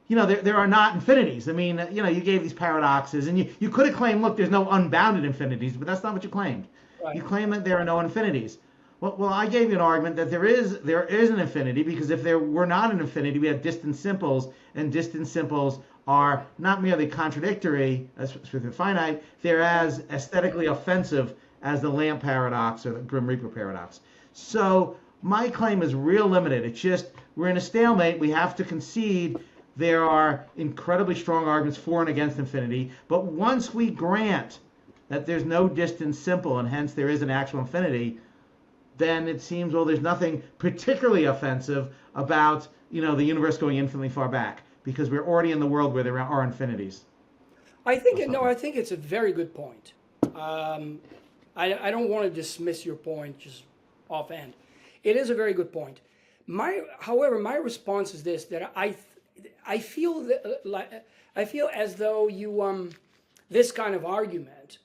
Speaker 4: there are not infinities. I mean, you gave these paradoxes, and you could have claimed, look, there's no unbounded infinities, but that's not what you claimed.
Speaker 1: Right.
Speaker 4: You claim that there are no infinities. Well, I gave you an argument that there is an infinity, because if there were not an infinity, we have distance simples, and distance simples are not merely contradictory as with finite, they're as aesthetically offensive as the lamp paradox or the Grim Reaper paradox. So my claim is real limited. It's just we're in a stalemate. We have to concede there are incredibly strong arguments for and against infinity, but once we grant that there's no distance simple and hence there is an actual infinity, then it seems, well, there's nothing particularly offensive about the universe going infinitely far back, because we're already in the world where there are infinities.
Speaker 1: I think it's a very good point. I don't want to dismiss your point just offhand. It is a very good point. However, my response is this: that I feel as though you this kind of argument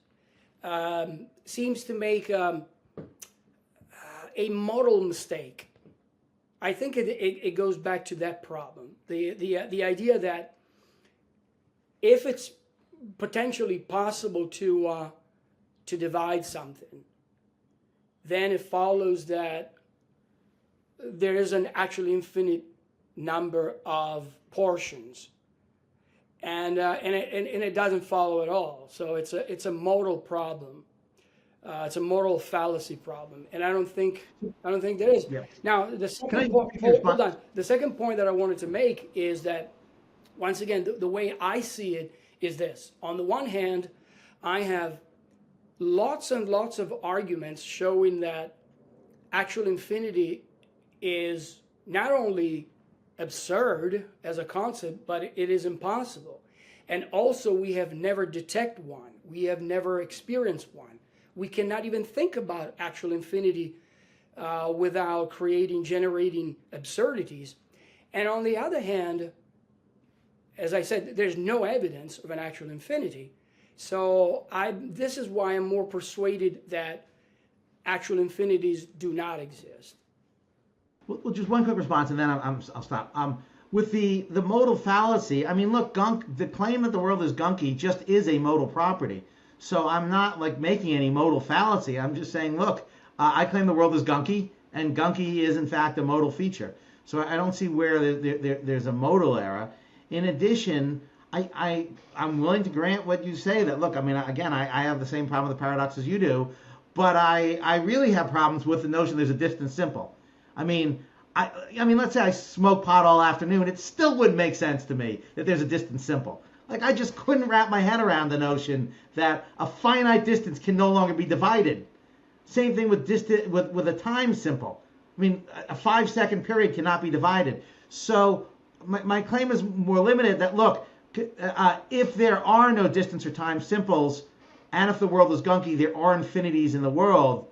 Speaker 1: seems to make a modal mistake. I think it goes back to that problem. The idea that if it's potentially possible to divide something, then it follows that there is an actually infinite number of portions, and it doesn't follow at all. So it's a modal problem. It's a moral fallacy problem, and I don't think there is.
Speaker 4: Yeah.
Speaker 1: Now, the second point, hold on. The second point that I wanted to make is that, once again, the way I see it is this. On the one hand, I have lots and lots of arguments showing that actual infinity is not only absurd as a concept, but it is impossible. And also, we have never detected one. We have never experienced one. We cannot even think about actual infinity without generating absurdities. And on the other hand, as I said, there's no evidence of an actual infinity. So this is why I'm more persuaded that actual infinities do not exist.
Speaker 4: Well, just one quick response, and then I'll stop. With the modal fallacy, I mean, look, the claim that the world is gunky just is a modal property. So I'm not like making any modal fallacy. I'm just saying, look, I claim the world is gunky, and gunky is in fact a modal feature. So I don't see where there's a modal error. In addition, I'm willing to grant what you say, that look, I mean, again, I have the same problem with the paradox as you do, but I really have problems with the notion there's a distant simple. I mean, let's say I smoke pot all afternoon, it still wouldn't make sense to me that there's a distant simple. Like, I just couldn't wrap my head around the notion that a finite distance can no longer be divided. Same thing with with a time simple. I mean, a 5-second period cannot be divided. So my claim is more limited, that look, if there are no distance or time simples, and if the world is gunky, there are infinities in the world,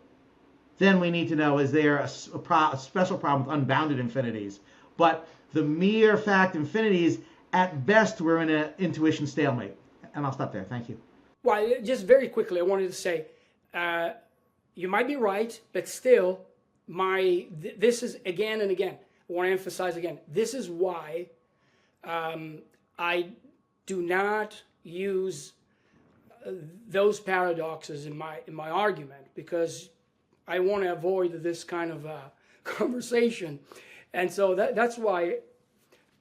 Speaker 4: then we need to know, is there a special problem with unbounded infinities? But the mere fact infinities, at best, we're in an intuition stalemate. And I'll stop there. Thank you.
Speaker 1: Well, just very quickly, I wanted to say, you might be right, but still, this is, again and again, I want to emphasize again, this is why I do not use those paradoxes in my argument, because I want to avoid this kind of conversation. And so that's why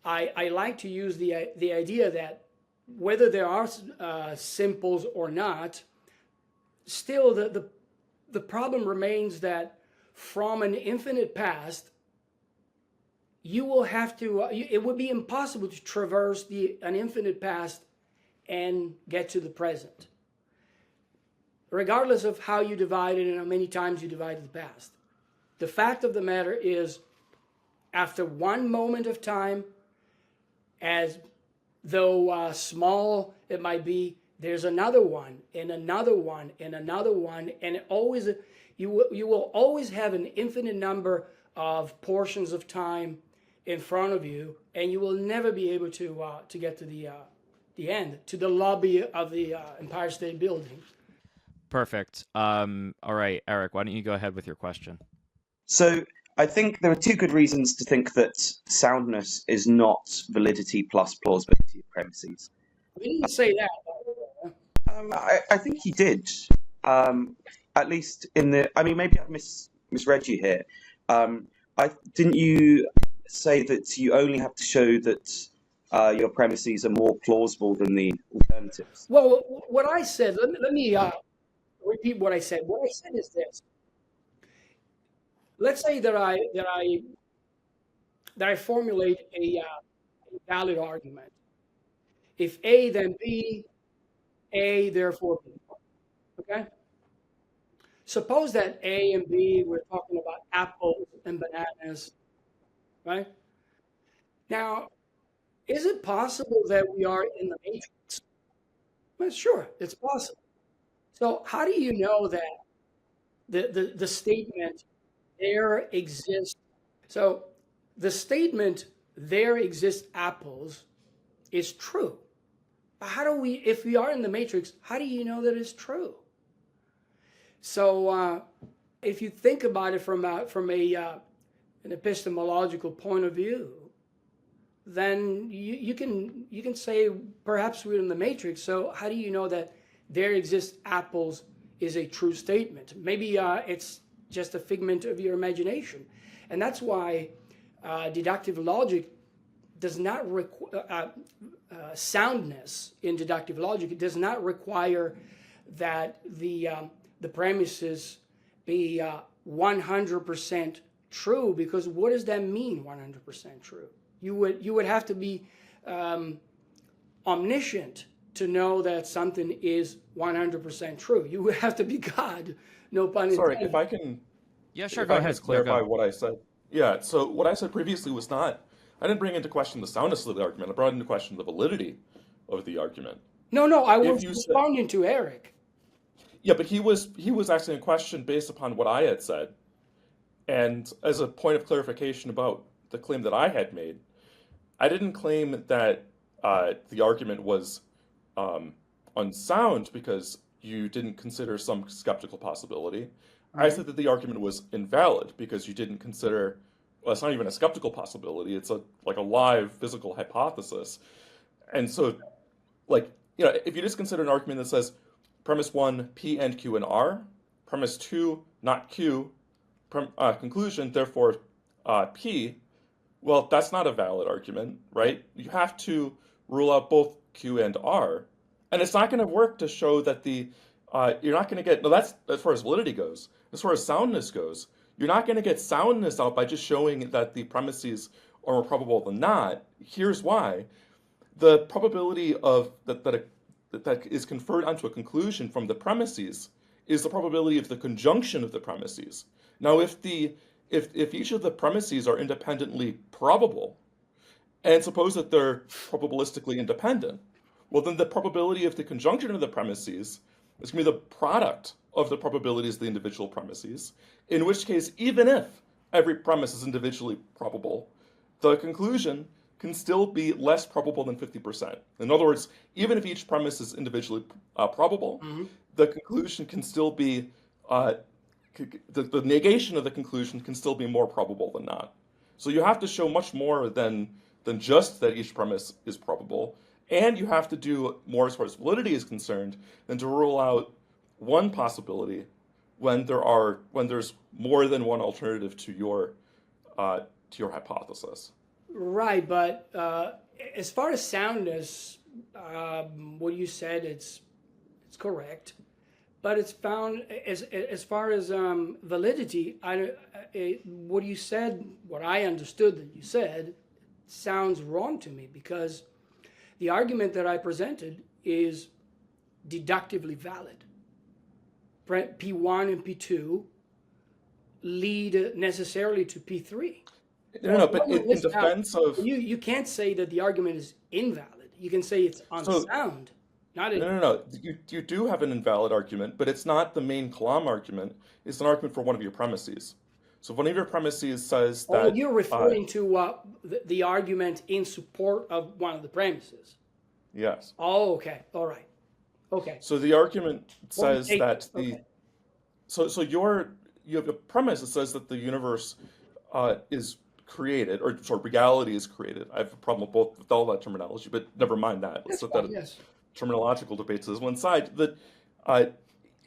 Speaker 1: I like to use the idea that whether there are simples or not, still the problem remains that from an infinite past, you will have to, it would be impossible to traverse an infinite past and get to the present, regardless of how you divide it and how many times you divided the past. The fact of the matter is, after one moment of time, as though small it might be, there's another one, and another one, and another one, and always you will always have an infinite number of portions of time in front of you, and you will never be able to get to the end, to the lobby of the Empire State Building.
Speaker 2: Perfect. All right, Eric, why don't you go ahead with your question?
Speaker 5: So I think there are two good reasons to think that soundness is not validity plus plausibility of premises.
Speaker 1: We didn't say that.
Speaker 5: I think he did, at least in the. I mean, maybe I've misread you here. Didn't you say that you only have to show that your premises are more plausible than the alternatives?
Speaker 1: Well, what I said. Let me repeat what I said. What I said is this. Let's say that I formulate a valid argument. If A, then B, A, therefore B. Okay? Suppose that A and B, we're talking about apples and bananas, right? Now, is it possible that we are in the matrix? Well, sure, it's possible. So how do you know that the statement, there exists, so the statement, there exist apples, is true. But how do we, if we are in the matrix, how do you know that it's true? So if you think about it from an epistemological point of view, then you can say perhaps we're in the matrix. So how do you know that there exist apples is a true statement? Maybe it's just a figment of your imagination. And that's why deductive logic does not require soundness in deductive logic. It does not require that the premises be 100% true, because what does that mean, 100% true? You would have to be omniscient to know that something is 100% true. You would have to be God, no pun intended.
Speaker 3: Sorry, if I can.
Speaker 2: Yeah, sure.
Speaker 3: If
Speaker 2: Go
Speaker 3: I
Speaker 2: ahead.
Speaker 3: can clarify
Speaker 2: Go.
Speaker 3: what I said. Yeah. So what I said previously was not. I didn't bring into question the soundness of the argument. I brought into question the validity of the argument.
Speaker 1: No, I was
Speaker 3: you said-
Speaker 1: responding to Eric.
Speaker 3: Yeah, but he was asking a question based upon what I had said, and as a point of clarification about the claim that I had made, I didn't claim that the argument was unsound because you didn't consider some skeptical possibility. I said that the argument was invalid because you didn't consider, well, it's not even a skeptical possibility. It's like a live physical hypothesis. And so, like, if you just consider an argument that says premise one, P and Q and R, premise two, not Q, conclusion, therefore P, well, that's not a valid argument, right? You have to rule out both Q and R. And it's not going to work to show that you're not going to get, no, that's as far as validity goes. As far as soundness goes, you're not going to get soundness out by just showing that the premises are more probable than not. Here's why. The probability of that is conferred onto a conclusion from the premises is the probability of the conjunction of the premises. Now, if each of the premises are independently probable, and suppose that they're probabilistically independent, well, then the probability of the conjunction of the premises is going to be the product of the probabilities of the individual premises, in which case, even if every premise is individually probable, the conclusion can still be less probable than 50%. In other words, even if each premise is individually probable, the conclusion can still be, the negation of the conclusion can still be more probable than not. So you have to show much more than just that each premise is probable, and you have to do more as far as validity is concerned than to rule out one possibility when there's more than one alternative to your hypothesis.
Speaker 1: Right, but as far as soundness, what you said, it's correct, but it's found as far as validity. What you said, what I understood that you said, sounds wrong to me, because the argument that I presented is deductively valid. P1 and P2 lead necessarily to P3.
Speaker 3: No, but in defense of...
Speaker 1: You can't say that the argument is invalid. You can say it's unsound.
Speaker 3: No. You do have an invalid argument, but it's not the main Kalam argument. It's an argument for one of your premises. So if one of your premises says that...
Speaker 1: Oh, you're referring to the argument in support of one of the premises.
Speaker 3: Yes.
Speaker 1: Oh, okay. All right. Okay.
Speaker 3: So the argument says that
Speaker 1: okay.
Speaker 3: So you have a premise that says that the universe is created, or reality is created. I have a problem with all that terminology, but never mind that. Let's set that terminological debates as one side. That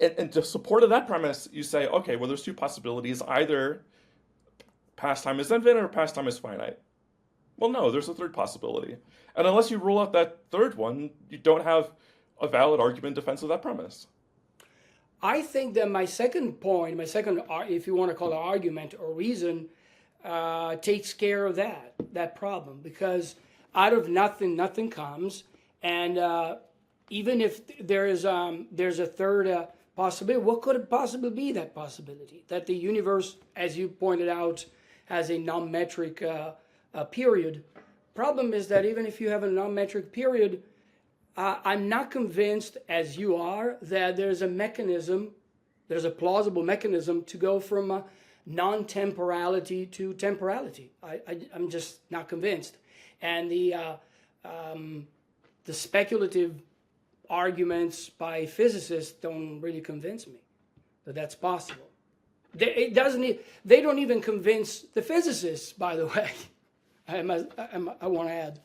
Speaker 3: and to support of that premise, you say, okay, well, there's two possibilities: either past time is infinite or past time is finite. Well, no, there's a third possibility, and unless you rule out that third one, you don't have a valid argument in defense of that premise.
Speaker 1: I think that my second point, if you want to call it argument or reason, takes care of that problem, because out of nothing comes, and even if there's a third possibility, what could it possibly be? That possibility that the universe, as you pointed out, has a non-metric period. Problem is that even if you have a non-metric period, I'm not convinced, as you are, that there's a plausible mechanism to go from non-temporality to temporality. I'm just not convinced. And the speculative arguments by physicists don't really convince me that that's possible. They don't even convince the physicists, by the way. I want to add.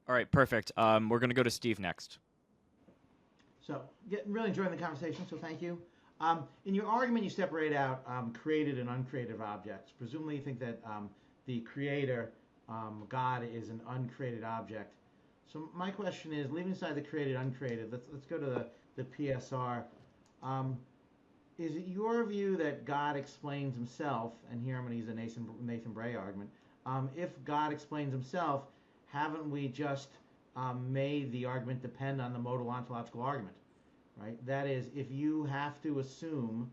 Speaker 2: All right, perfect. We're going to go to Steve next.
Speaker 4: So, really enjoying the conversation, so thank you. In your argument, you separate out created and uncreated objects. Presumably, you think that the creator, God, is an uncreated object. So my question is, leaving aside the created, uncreated, let's go to the PSR. Is it your view that God explains himself, and here I'm going to use a Nathan Bray argument, if God explains himself, haven't we just made the argument depend on the modal ontological argument, right? That is, if you have to assume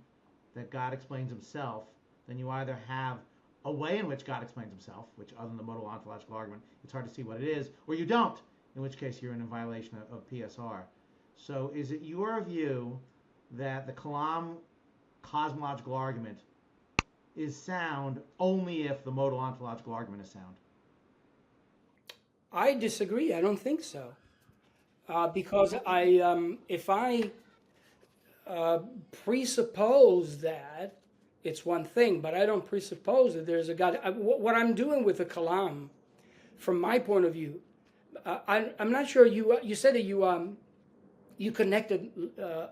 Speaker 4: that God explains himself, then you either have a way in which God explains himself, which other than the modal ontological argument, it's hard to see what it is, or you don't, in which case you're in a violation of PSR. So is it your view that the Kalam cosmological argument is sound only if the modal ontological argument is sound?
Speaker 1: I disagree. I don't think so, because if I presuppose that it's one thing, but I don't presuppose that there's a God. What I'm doing with the Kalam, from my point of view, I'm not sure you said that you connected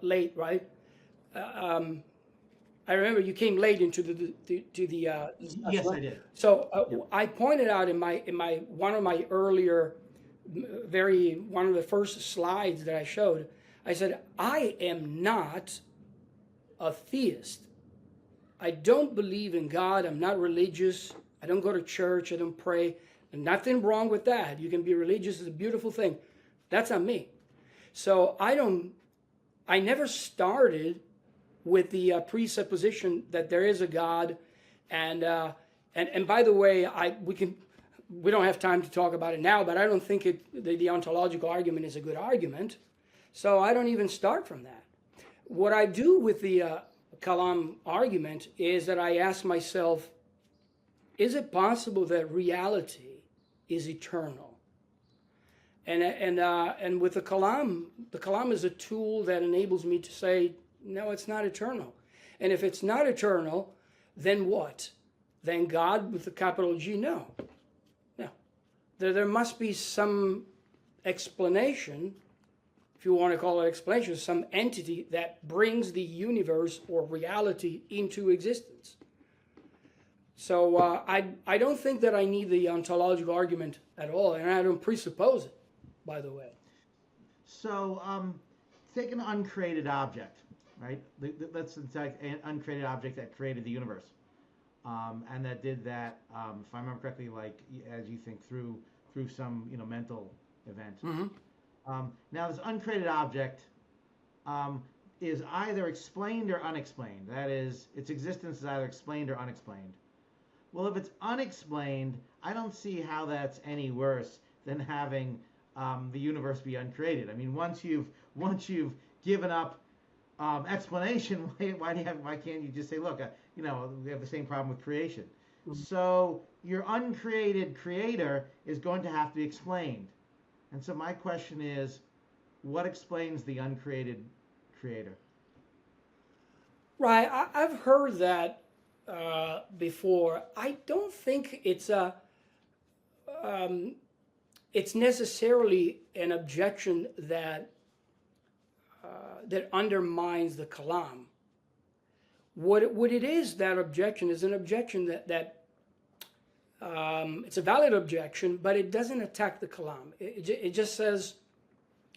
Speaker 1: late, right? I remember you came late into the
Speaker 4: Yes, I did.
Speaker 1: So
Speaker 4: Yeah.
Speaker 1: I pointed out in my one of my earlier, one of the first slides that I showed, I said I am not a theist. I don't believe in God. I'm not religious. I don't go to church. I don't pray. And nothing wrong with that. You can be religious. It's a beautiful thing. That's not me. So I never started with the presupposition that there is a God, and by the way, we don't have time to talk about it now, but I don't think the ontological argument is a good argument, so I don't even start from that. What I do with the Kalam argument is that I ask myself, is it possible that reality is eternal? And with the Kalam is a tool that enables me to say, no, it's not eternal. And if it's not eternal, then what? Then God with the capital G? No. No. There must be some explanation, if you want to call it explanation, some entity that brings the universe or reality into existence. So I don't think that I need the ontological argument at all, and I don't presuppose it, by the way.
Speaker 4: So take an uncreated object, right? Let's take an uncreated object that created the universe, and that did that, if I remember correctly, like as you think through some mental event.
Speaker 1: Mm-hmm.
Speaker 4: Now this uncreated object is either explained or unexplained. That is, its existence is either explained or unexplained. Well, if it's unexplained, I don't see how that's any worse than having the universe be uncreated. I mean, once you've given up explanation, why can't you just say, look, we have the same problem with creation. Mm-hmm. So your uncreated creator is going to have to be explained. And so my question is, what explains the uncreated creator?
Speaker 1: Right, I've heard that before. I don't think it's necessarily an objection that undermines the Kalam. What it is, that objection is an objection that it's a valid objection, but it doesn't attack the Kalam. It just says,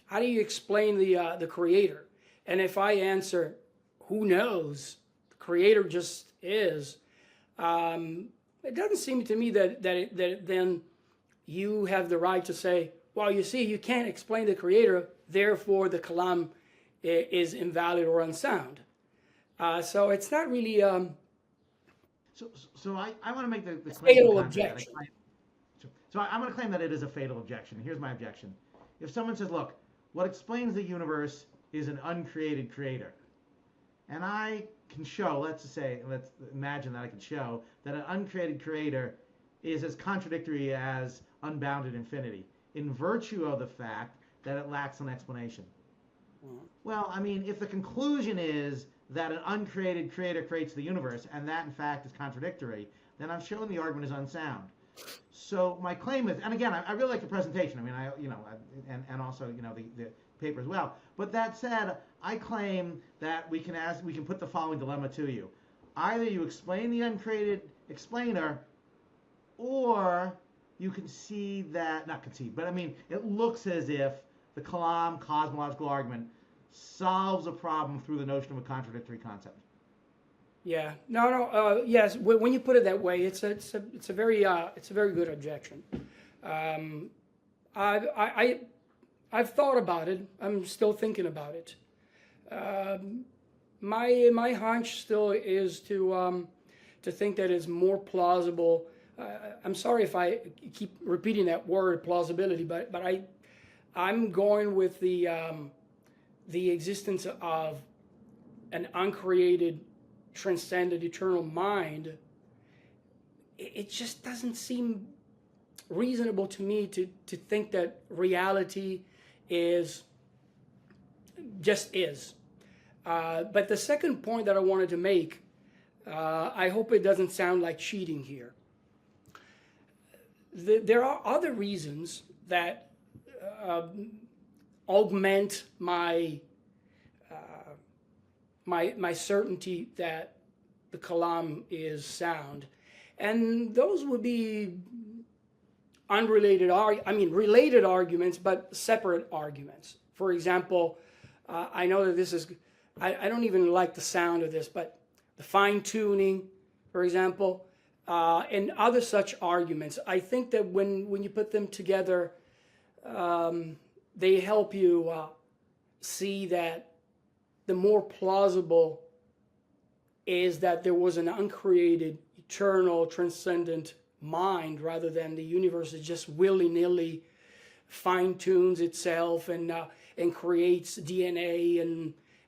Speaker 1: how do you explain the creator? And if I answer, who knows, the creator just is, it doesn't seem to me that then you have the right to say, well, you see, you can't explain the creator, therefore the Kalam is invalid or unsound. So it's not really...
Speaker 4: So I want to make the
Speaker 1: fatal objection.
Speaker 4: So I'm going to claim that it is a fatal objection. Here's my objection. If someone says, look, what explains the universe is an uncreated creator, and I can show, let's imagine that I can show that an uncreated creator is as contradictory as unbounded infinity, in virtue of the fact that it lacks an explanation. Mm-hmm. Well, I mean, if the conclusion is that an uncreated creator creates the universe, and that in fact is contradictory, then I've shown the argument is unsound. So my claim is, and again, I really like the presentation. I mean, and also the paper as well. But that said, I claim that we can put the following dilemma to you: either you explain the uncreated explainer, or you concede that, not concede, but I mean, it looks as if the Kalam cosmological argument solves a problem through the notion of a contradictory concept.
Speaker 1: Yeah. No. Yes. When you put it that way, it's a very good objection. I've thought about it. I'm still thinking about it. My hunch still is to think that it's more plausible. I'm sorry if I keep repeating that word, plausibility, but I'm going with the existence of an uncreated, transcendent, eternal mind. It just doesn't seem reasonable to me to think that reality is just is. But the second point that I wanted to make, I hope it doesn't sound like cheating here. There are other reasons that augment my my certainty that the Kalam is sound, and those would be related arguments, but separate arguments. For example, I know that this is, I don't even like the sound of this, but the fine tuning, for example, and other such arguments. I think that when you put them together, they help you see that the more plausible is that there was an uncreated, eternal, transcendent mind, rather than the universe is just willy-nilly fine-tunes itself and creates DNA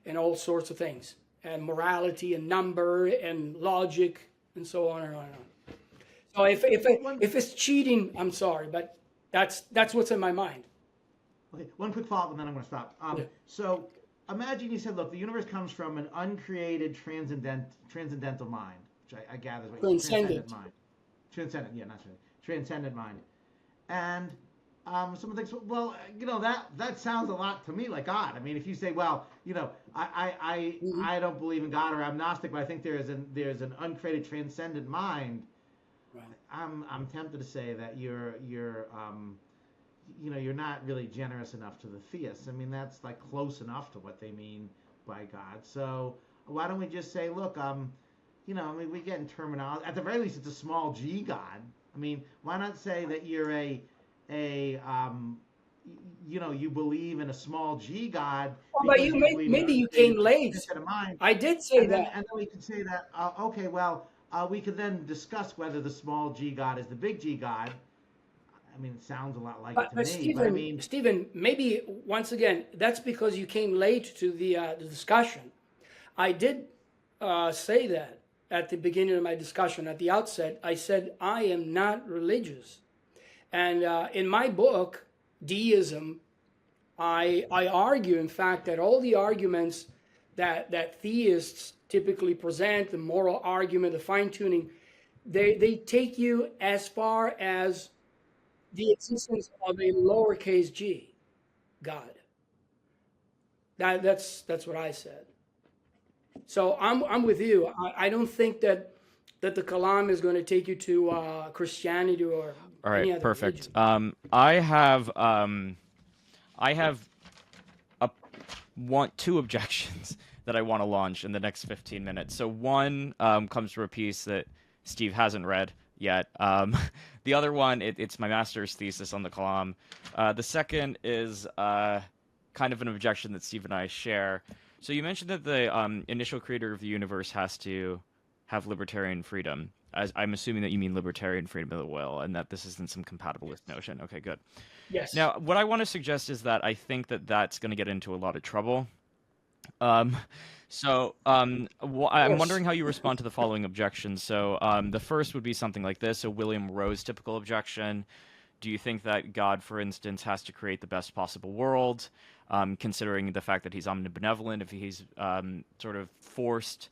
Speaker 1: and all sorts of things, and morality and number and logic and so on and on and on. So if it's cheating, I'm sorry, but that's what's in my mind.
Speaker 4: Okay, one quick follow-up and then I'm going to stop. So imagine you said, look, the universe comes from an uncreated transcendental mind, which I gather is what you said. Transcendent mind. Transcendent, yeah, not transcendent mind. And someone thinks, well, that sounds a lot to me like God. I mean, if you say, well, I don't believe in God, or I'm Gnostic, but I think there's an uncreated transcendent mind. Right. I'm tempted to say that you're not really generous enough to the theists. I mean, that's like close enough to what they mean by God. So why don't we just say, look, we get in terminology. At the very least, it's a small g God. I mean, why not say that you're you believe in a small g God?
Speaker 1: Well, but maybe you came late. I did say that.
Speaker 4: And then we could say that, okay, well, we could then discuss whether the small g God is the big G God. I mean, it sounds a lot like it to me.
Speaker 1: Stephen,
Speaker 4: but I mean,
Speaker 1: Stephen, maybe once again, that's because you came late to the discussion. I did say that at the beginning of my discussion, at the outset. I said I am not religious, and in my book, Deism, I argue, in fact, that all the arguments that theists typically present, the moral argument, the fine-tuning, they take you as far as the existence of a lowercase g, God. That's what I said. So I'm with you. I don't think that the Kalam is going to take you to Christianity or
Speaker 2: all right,
Speaker 1: any other
Speaker 2: perfect.
Speaker 1: religion.
Speaker 2: I have two objections that I want to launch in the next 15 minutes. So one comes from a piece that Steve hasn't read yet. The other one, it's my master's thesis on the Kalam. The second is kind of an objection that Steve and I share. So you mentioned that the initial creator of the universe has to have libertarian freedom. I'm assuming that you mean libertarian freedom of the will, and that this isn't some compatibilist notion. Okay, good.
Speaker 1: Yes.
Speaker 2: Now, what I want to suggest is that I think that that's going to get into a lot of trouble. I'm wondering how you respond to the following objections. So the first would be something like this, a William Rose typical objection. Do you think that God, for instance, has to create the best possible world, considering the fact that he's omnibenevolent? If he's sort of forced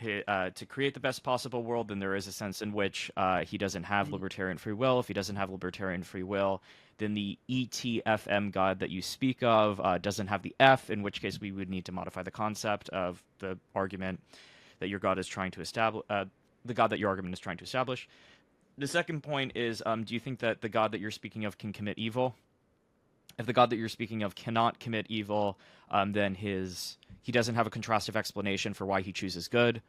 Speaker 2: to create the best possible world, then there is a sense in which he doesn't have libertarian free will. If he doesn't have libertarian free will, then the ETFM God that you speak of doesn't have the F, in which case we would need to modify the concept of the argument that your God is trying to establish, the God that your argument is trying to establish. The second point is, do you think that the God that you're speaking of can commit evil? If the God that you're speaking of cannot commit evil, then he doesn't have a contrastive explanation for why he chooses good.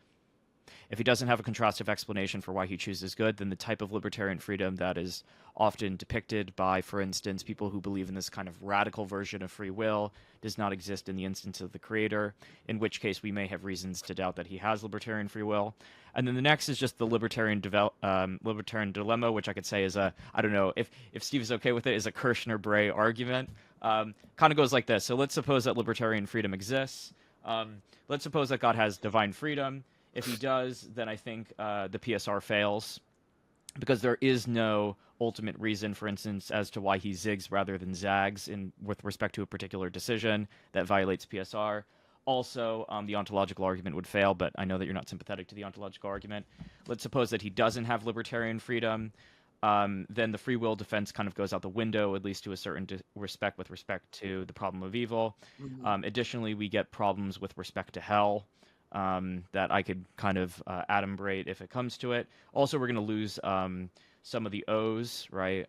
Speaker 2: If he doesn't have a contrastive explanation for why he chooses good, then the type of libertarian freedom that is often depicted by, for instance, people who believe in this kind of radical version of free will does not exist in the instance of the creator, in which case we may have reasons to doubt that he has libertarian free will. And then the next is just the libertarian dilemma, which I could say is I don't know, if Steve is okay with it, is a Kirshner-Bray argument. Kind of goes like this. So let's suppose that libertarian freedom exists. Let's suppose that God has divine freedom. If he does, then I think the PSR fails, because there is no ultimate reason, for instance, as to why he zigs rather than zags with respect to a particular decision that violates PSR. Also, the ontological argument would fail, but I know that you're not sympathetic to the ontological argument. Let's suppose that he doesn't have libertarian freedom. Then the free will defense kind of goes out the window, at least to a certain respect with respect to the problem of evil. Additionally, we get problems with respect to hell that I could kind of adumbrate if it comes to it. Also, we're going to lose some of the O's, right,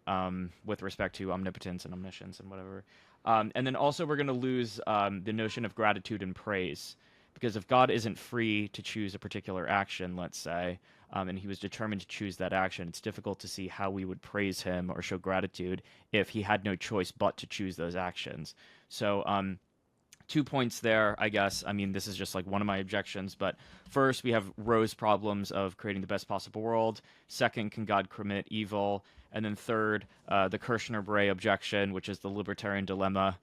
Speaker 2: with respect to omnipotence and omniscience and whatever. And then also we're going to lose the notion of gratitude and praise, because if God isn't free to choose a particular action, let's say, and he was determined to choose that action, it's difficult to see how we would praise him or show gratitude if he had no choice but to choose those actions. So 2 points there, I guess. I mean, this is just like one of my objections, but first we have Rowe's problems of creating the best possible world. Second, can God commit evil? And then third, the Kirshner-Bray objection, which is the libertarian dilemma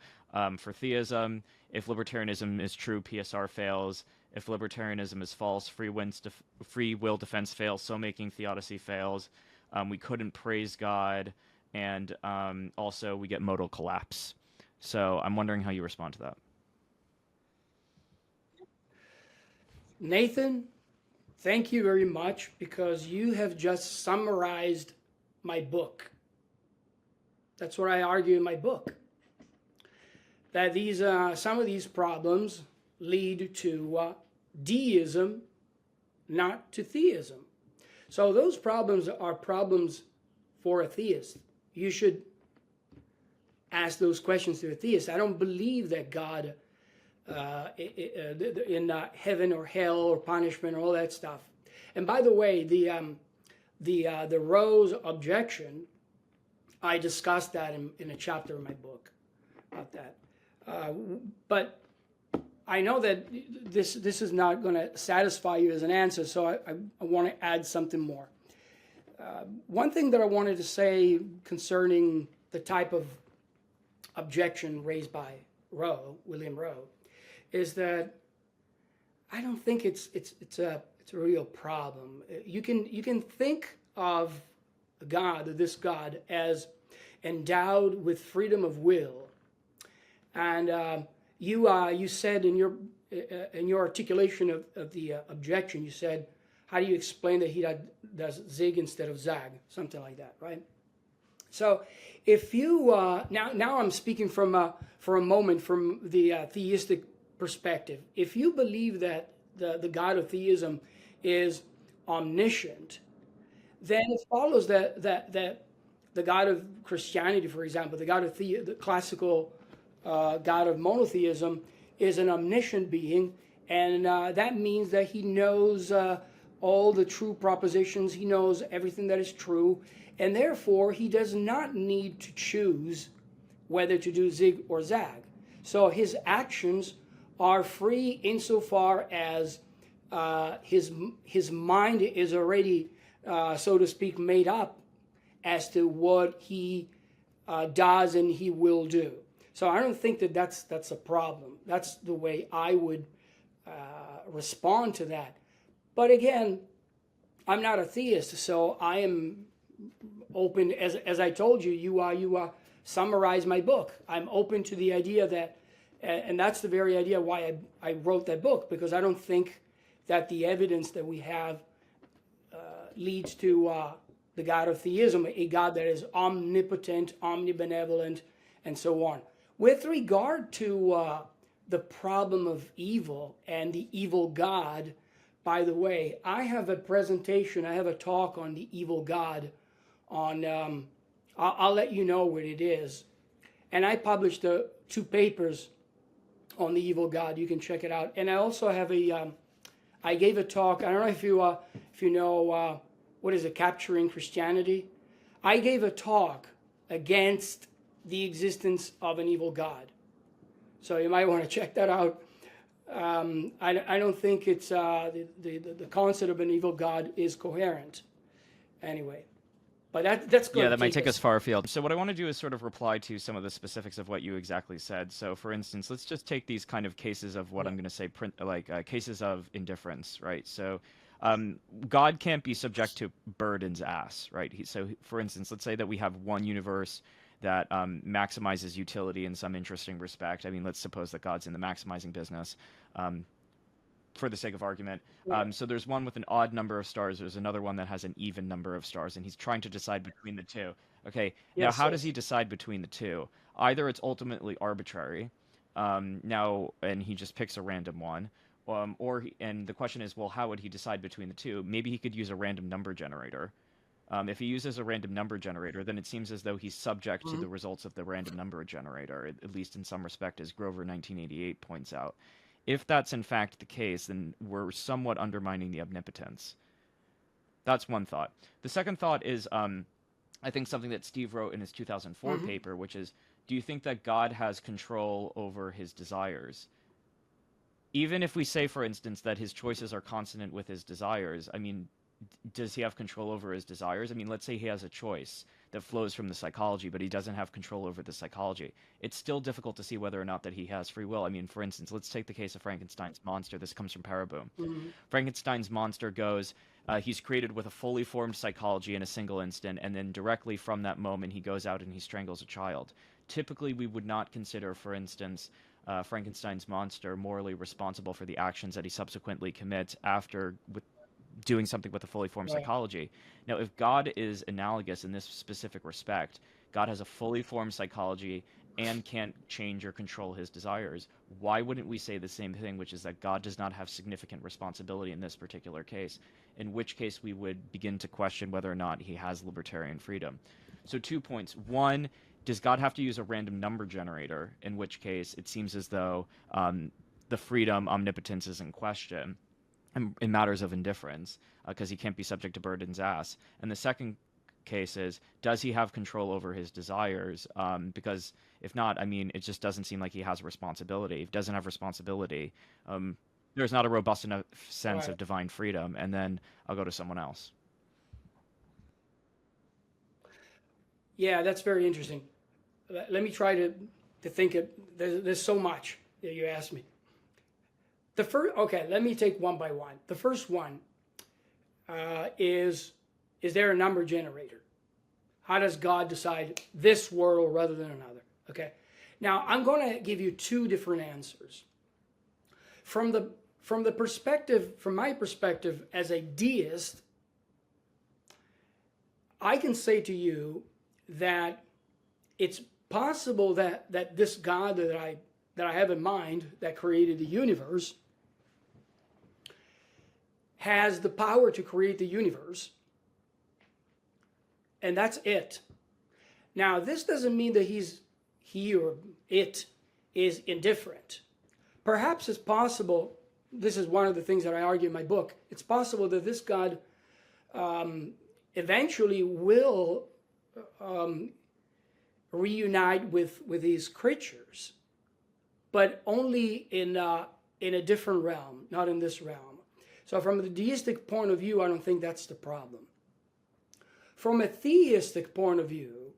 Speaker 2: for theism. If libertarianism is true, PSR fails. If libertarianism is false, free will defense fails, so making theodicy fails. We couldn't praise God, and also we get modal collapse. So I'm wondering how you respond to that.
Speaker 1: Nathan, thank you very much, because you have just summarized my book. That's what I argue in my book. That these some of these problems lead to deism, not to theism. So those problems are problems for a theist. You should ask those questions to a theist. I don't believe that God in heaven or hell or punishment or all that stuff. And by the way, the Rowe's objection, I discussed that in a chapter in my book about that. But I know that this is not going to satisfy you as an answer, so I want to add something more. One thing that I wanted to say concerning the type of objection raised by William Rowe, is that I don't think it's a real problem. You can think of this God as endowed with freedom of will, and you said in your articulation of the objection, you said, how do you explain that he does zig instead of zag, something like that, right? So if you now I'm speaking for a moment from the theistic perspective. If you believe that the God of theism is omniscient, then it follows that the God of Christianity, for example, the God of the classical God of monotheism, is an omniscient being, and that means that he knows all the true propositions, he knows everything that is true, and therefore he does not need to choose whether to do zig or zag. So his actions are free insofar as his mind is already, so to speak, made up as to what he does and he will do. So I don't think that that's a problem. That's the way I would respond to that. But again, I'm not a theist, so I am open. As I told you, you summarize my book. I'm open to the idea that, and that's the very idea why I wrote that book, because I don't think that the evidence that we have leads to the God of theism, a God that is omnipotent, omnibenevolent, and so on. With regard to the problem of evil and the evil God, by the way, I have a presentation, I have a talk on the evil God on, I'll let you know what it is. And I published 2 papers on the evil God. You can check it out. And I also have I gave a talk, I don't know if you know, what is it, Capturing Christianity? I gave a talk against the existence of an evil God. So you might want to check that out. I don't think it's the concept of an evil God is coherent. Anyway, but that's good.
Speaker 2: Yeah, that might take us far afield. So what I want to do is sort of reply to some of the specifics of what you exactly said. So for instance, let's just take these kind of cases of what I'm going to say, cases of indifference, right? So God can't be subject to Burden's ass, right? So for instance, let's say that we have one universe that maximizes utility in some interesting respect. I mean, let's suppose that God's in the maximizing business. For the sake of argument. So there's one with an odd number of stars. There's another one that has an even number of stars, and he's trying to decide between the two. Okay, now how does he decide between the two? Either it's ultimately arbitrary, and he just picks a random one, and the question is, well, how would he decide between the two? Maybe he could use a random number generator. If he uses a random number generator, then it seems as though he's subject to the results of the random number generator, at least in some respect, as Grover 1988 points out. If that's in fact the case, then we're somewhat undermining the omnipotence. That's one thought. The second thought is, I think something that Steve wrote in his 2004 paper, which is, do you think that God has control over his desires? Even if we say, for instance, that his choices are consonant with his desires, I mean, does he have control over his desires? I mean, let's say he has a choice that flows from the psychology, but he doesn't have control over the psychology. It's still difficult to see whether or not that he has free will. I mean, for instance, let's take the case of Frankenstein's monster. This comes from Paraboom. Frankenstein's monster goes, he's created with a fully formed psychology in a single instant, and then directly from that moment, he goes out and he strangles a child. Typically, we would not consider, for instance, Frankenstein's monster morally responsible for the actions that he subsequently commits after doing something with a fully formed psychology. Now, if God is analogous in this specific respect, God has a fully formed psychology and can't change or control his desires, why wouldn't we say the same thing, which is that God does not have significant responsibility in this particular case, in which case we would begin to question whether or not he has libertarian freedom. So 2 points. One, does God have to use a random number generator, in which case it seems as though the freedom, omnipotence is in question in matters of indifference, because he can't be subject to Burden's ass. And the second case is, does he have control over his desires? Because if not, I mean, it just doesn't seem like he has responsibility. If he doesn't have responsibility, there's not a robust enough sense of divine freedom, and then I'll go to someone else.
Speaker 1: Yeah, that's very interesting. Let me try to think it. There's so much that you asked me. Okay, let me take one by one. The first one is there a number generator? How does God decide this world rather than another? Okay, now I'm going to give you two different answers. From my perspective as a deist, I can say to you that it's possible that this God that I have in mind, that created the universe, has the power to create the universe, and that's it. Now, this doesn't mean that he or it is indifferent. Perhaps it's possible, this is one of the things that I argue in my book, it's possible that this God eventually will reunite with these creatures, but only in a different realm, not in this realm. So from the deistic point of view, I don't think that's the problem. From a theistic point of view,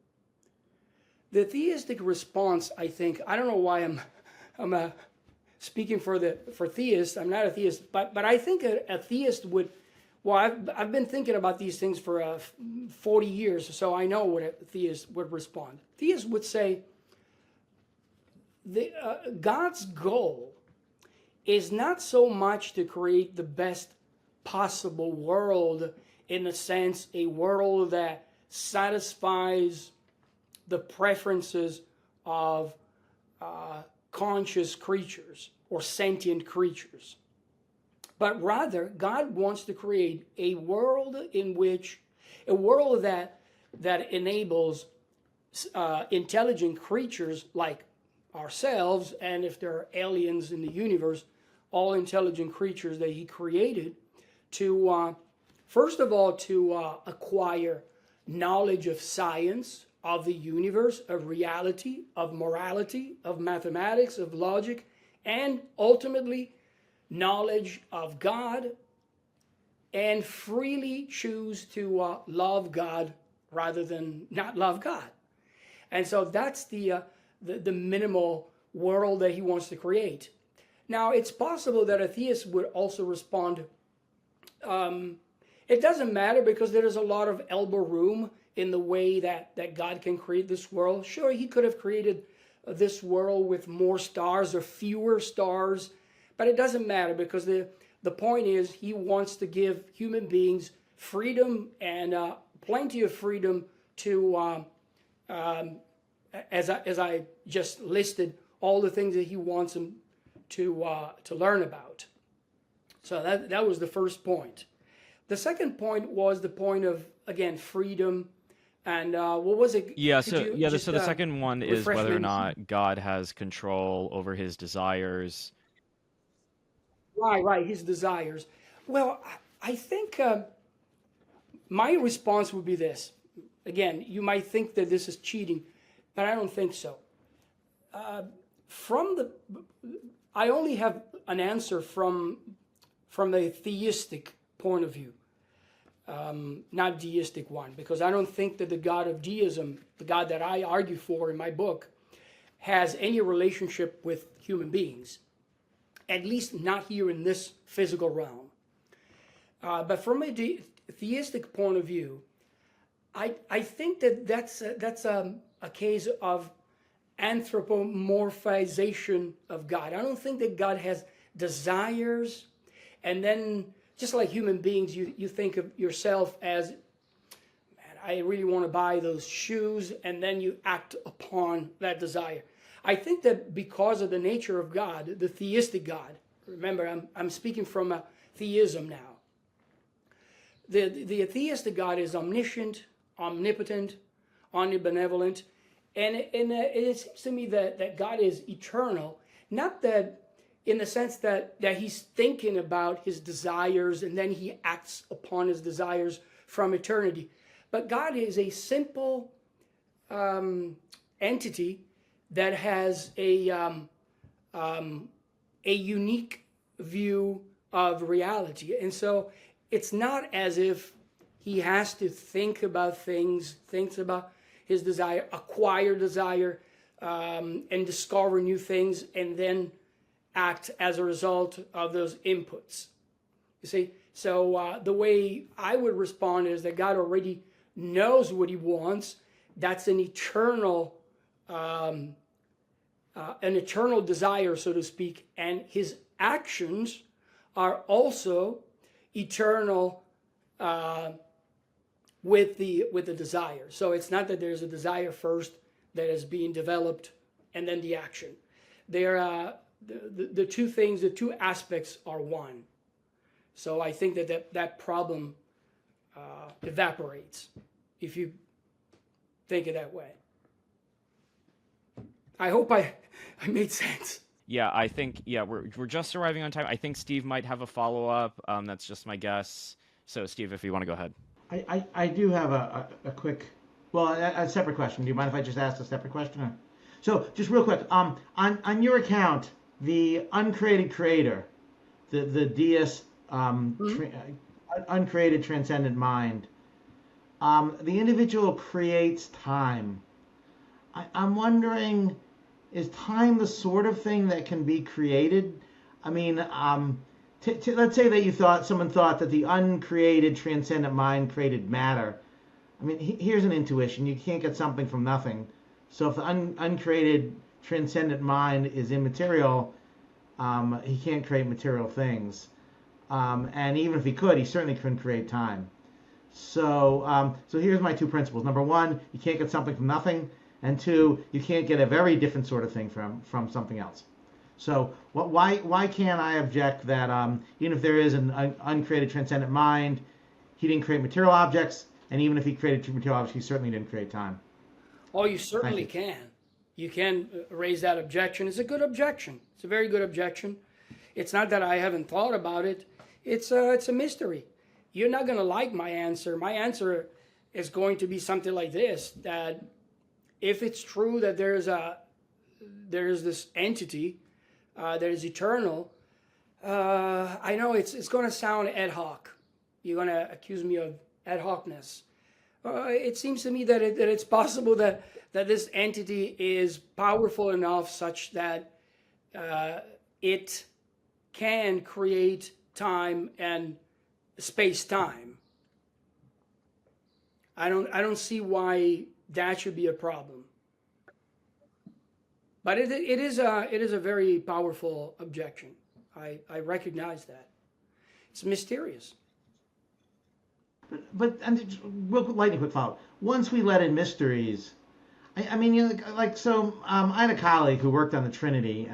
Speaker 1: the theistic response, I think, I don't know why I'm speaking for theists. I'm not a theist, but I think a theist would. Well, I've been thinking about these things for 40 years, so I know what a theist would respond. Theists would say, God's goal is not so much to create the best possible world, in a sense, a world that satisfies the preferences of conscious creatures or sentient creatures. But rather, God wants to create a world that enables intelligent creatures like ourselves, and if there are aliens in the universe, all intelligent creatures that he created, to first of all to acquire knowledge of science, of the universe, of reality, of morality, of mathematics, of logic, and ultimately knowledge of God, and freely choose to love God rather than not love God. And so that's the minimal world that he wants to create. Now, it's possible that a theist would also respond, it doesn't matter because there is a lot of elbow room in the way that God can create this world. Sure, he could have created this world with more stars or fewer stars, but it doesn't matter, because the point is he wants to give human beings freedom, and plenty of freedom to, as I just listed, all the things that he wants them to learn about. So that was the first point. The second point was the point of, again, freedom. And what was it?
Speaker 2: Yeah,
Speaker 1: Could
Speaker 2: so
Speaker 1: you
Speaker 2: yeah,
Speaker 1: just,
Speaker 2: so the second one is
Speaker 1: refresh
Speaker 2: whether or
Speaker 1: me?
Speaker 2: not God has control over his desires.
Speaker 1: Right, his desires. Well, I think my response would be this. Again, you might think that this is cheating, but I don't think so. I only have an answer from the theistic point of view, not deistic one, because I don't think that the God of deism, the God that I argue for in my book, has any relationship with human beings, at least not here in this physical realm. But from a theistic point of view, I think that that's a case of anthropomorphization of God. I don't think that God has desires, and then just like human beings, you think of yourself as, man, I really want to buy those shoes, and then you act upon that desire. I think that because of the nature of God, the theistic God, remember, I'm speaking from a theism now. The theistic God is omniscient, omnipotent, omnibenevolent, and it seems to me that God is eternal, not that in the sense that he's thinking about his desires and then he acts upon his desires from eternity. But God is a simple entity that has a unique view of reality. And so it's not as if he has to think about things, thinks about his desire, acquire desire, and discover new things, and then act as a result of those inputs. You see? So the way I would respond is that God already knows what he wants. That's an eternal desire, so to speak, and his actions are also eternal with the desire. So it's not that there's a desire first that is being developed and then the action. They're the two things, the two aspects are one. So I think that problem evaporates if you think it that way. I hope I made sense.
Speaker 2: Yeah, I think we're just arriving on time. I think Steve might have a follow-up. That's just my guess. So Steve, if you want to go ahead.
Speaker 4: I do have a quick, a separate question. Do you mind if I just ask a separate question? Or? So just real quick, on your account, the uncreated creator, the deist, uncreated transcendent mind, the individual creates time. I'm wondering, is time the sort of thing that can be created? I mean, let's say that someone thought that the uncreated transcendent mind created matter. I mean, here's an intuition. You can't get something from nothing. So if the uncreated transcendent mind is immaterial, he can't create material things. And even if he could, he certainly couldn't create time. So here's my two principles. Number one, you can't get something from nothing. And two, you can't get a very different sort of thing from something else. So why can't I object that even if there is an uncreated transcendent mind, he didn't create material objects, and even if he created material objects, he certainly didn't create time?
Speaker 1: Oh, you certainly can. You can raise that objection. It's a good objection. It's a very good objection. It's not that I haven't thought about it. It's a mystery. You're not going to like my answer. My answer is going to be something like this, that if it's true that there is this entity that is eternal, I know it's going to sound ad hoc. You're going to accuse me of ad hocness. It seems to me that it's possible that this entity is powerful enough such that it can create time and space-time. I don't see why that should be a problem. But it is a very powerful objection. I recognize that. It's mysterious.
Speaker 4: But and real quick, lightning quick follow. Once we let in mysteries, I mean, you know, like so. I had a colleague who worked on the Trinity,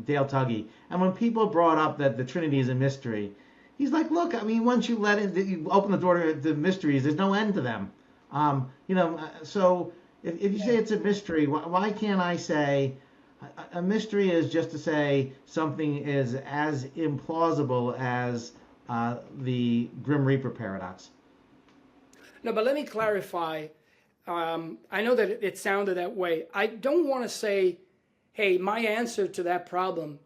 Speaker 4: Dale Tuggy, and when people brought up that the Trinity is a mystery, he's like, "Look, I mean, once you let in, you open the door to the mysteries. There's no end to them. You know, so if you say it's a mystery, why can't I say a mystery is just to say something is as implausible as the Grim Reaper paradox?"
Speaker 1: No, but let me clarify. I know that it sounded that way. I don't want to say, hey, my answer to that problem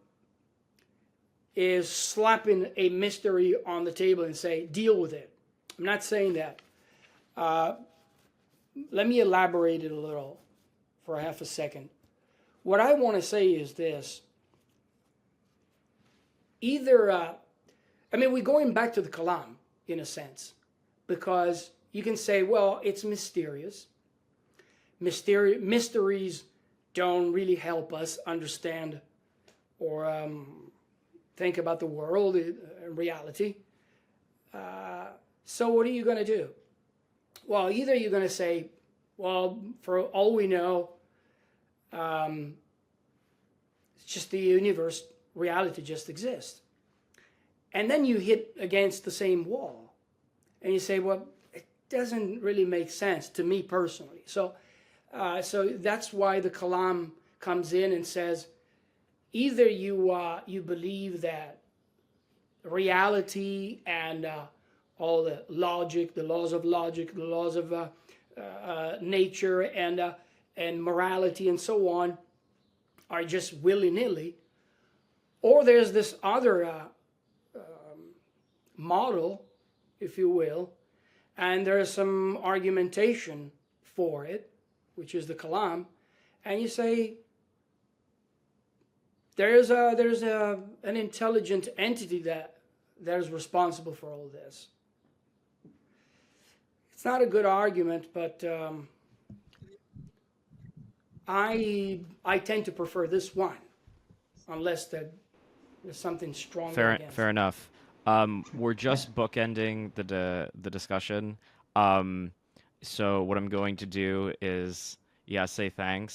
Speaker 1: is slapping a mystery on the table and say, deal with it. I'm not saying that. Let me elaborate it a little for half a second. What I want to say is this. Either, I mean, we're going back to the Kalam, in a sense, because you can say, well, it's mysterious. Mysteries don't really help us understand or think about the world in reality. So what are you going to do? Well, either you're going to say, well, for all we know, it's just the universe, reality just exists. And then you hit against the same wall. And you say, well, it doesn't really make sense to me personally. So that's why the Kalam comes in and says, either you believe that reality and all the logic, the laws of logic, the laws of nature and morality and so on are just willy-nilly, or there's this other model, if you will, and there's some argumentation for it, which is the Kalam, and you say there's an intelligent entity that is responsible for all this. It's not a good argument, but I tend to prefer this one, unless there's something strong against.
Speaker 2: Fair enough. We're just bookending the discussion. So what I'm going to do is, say thanks.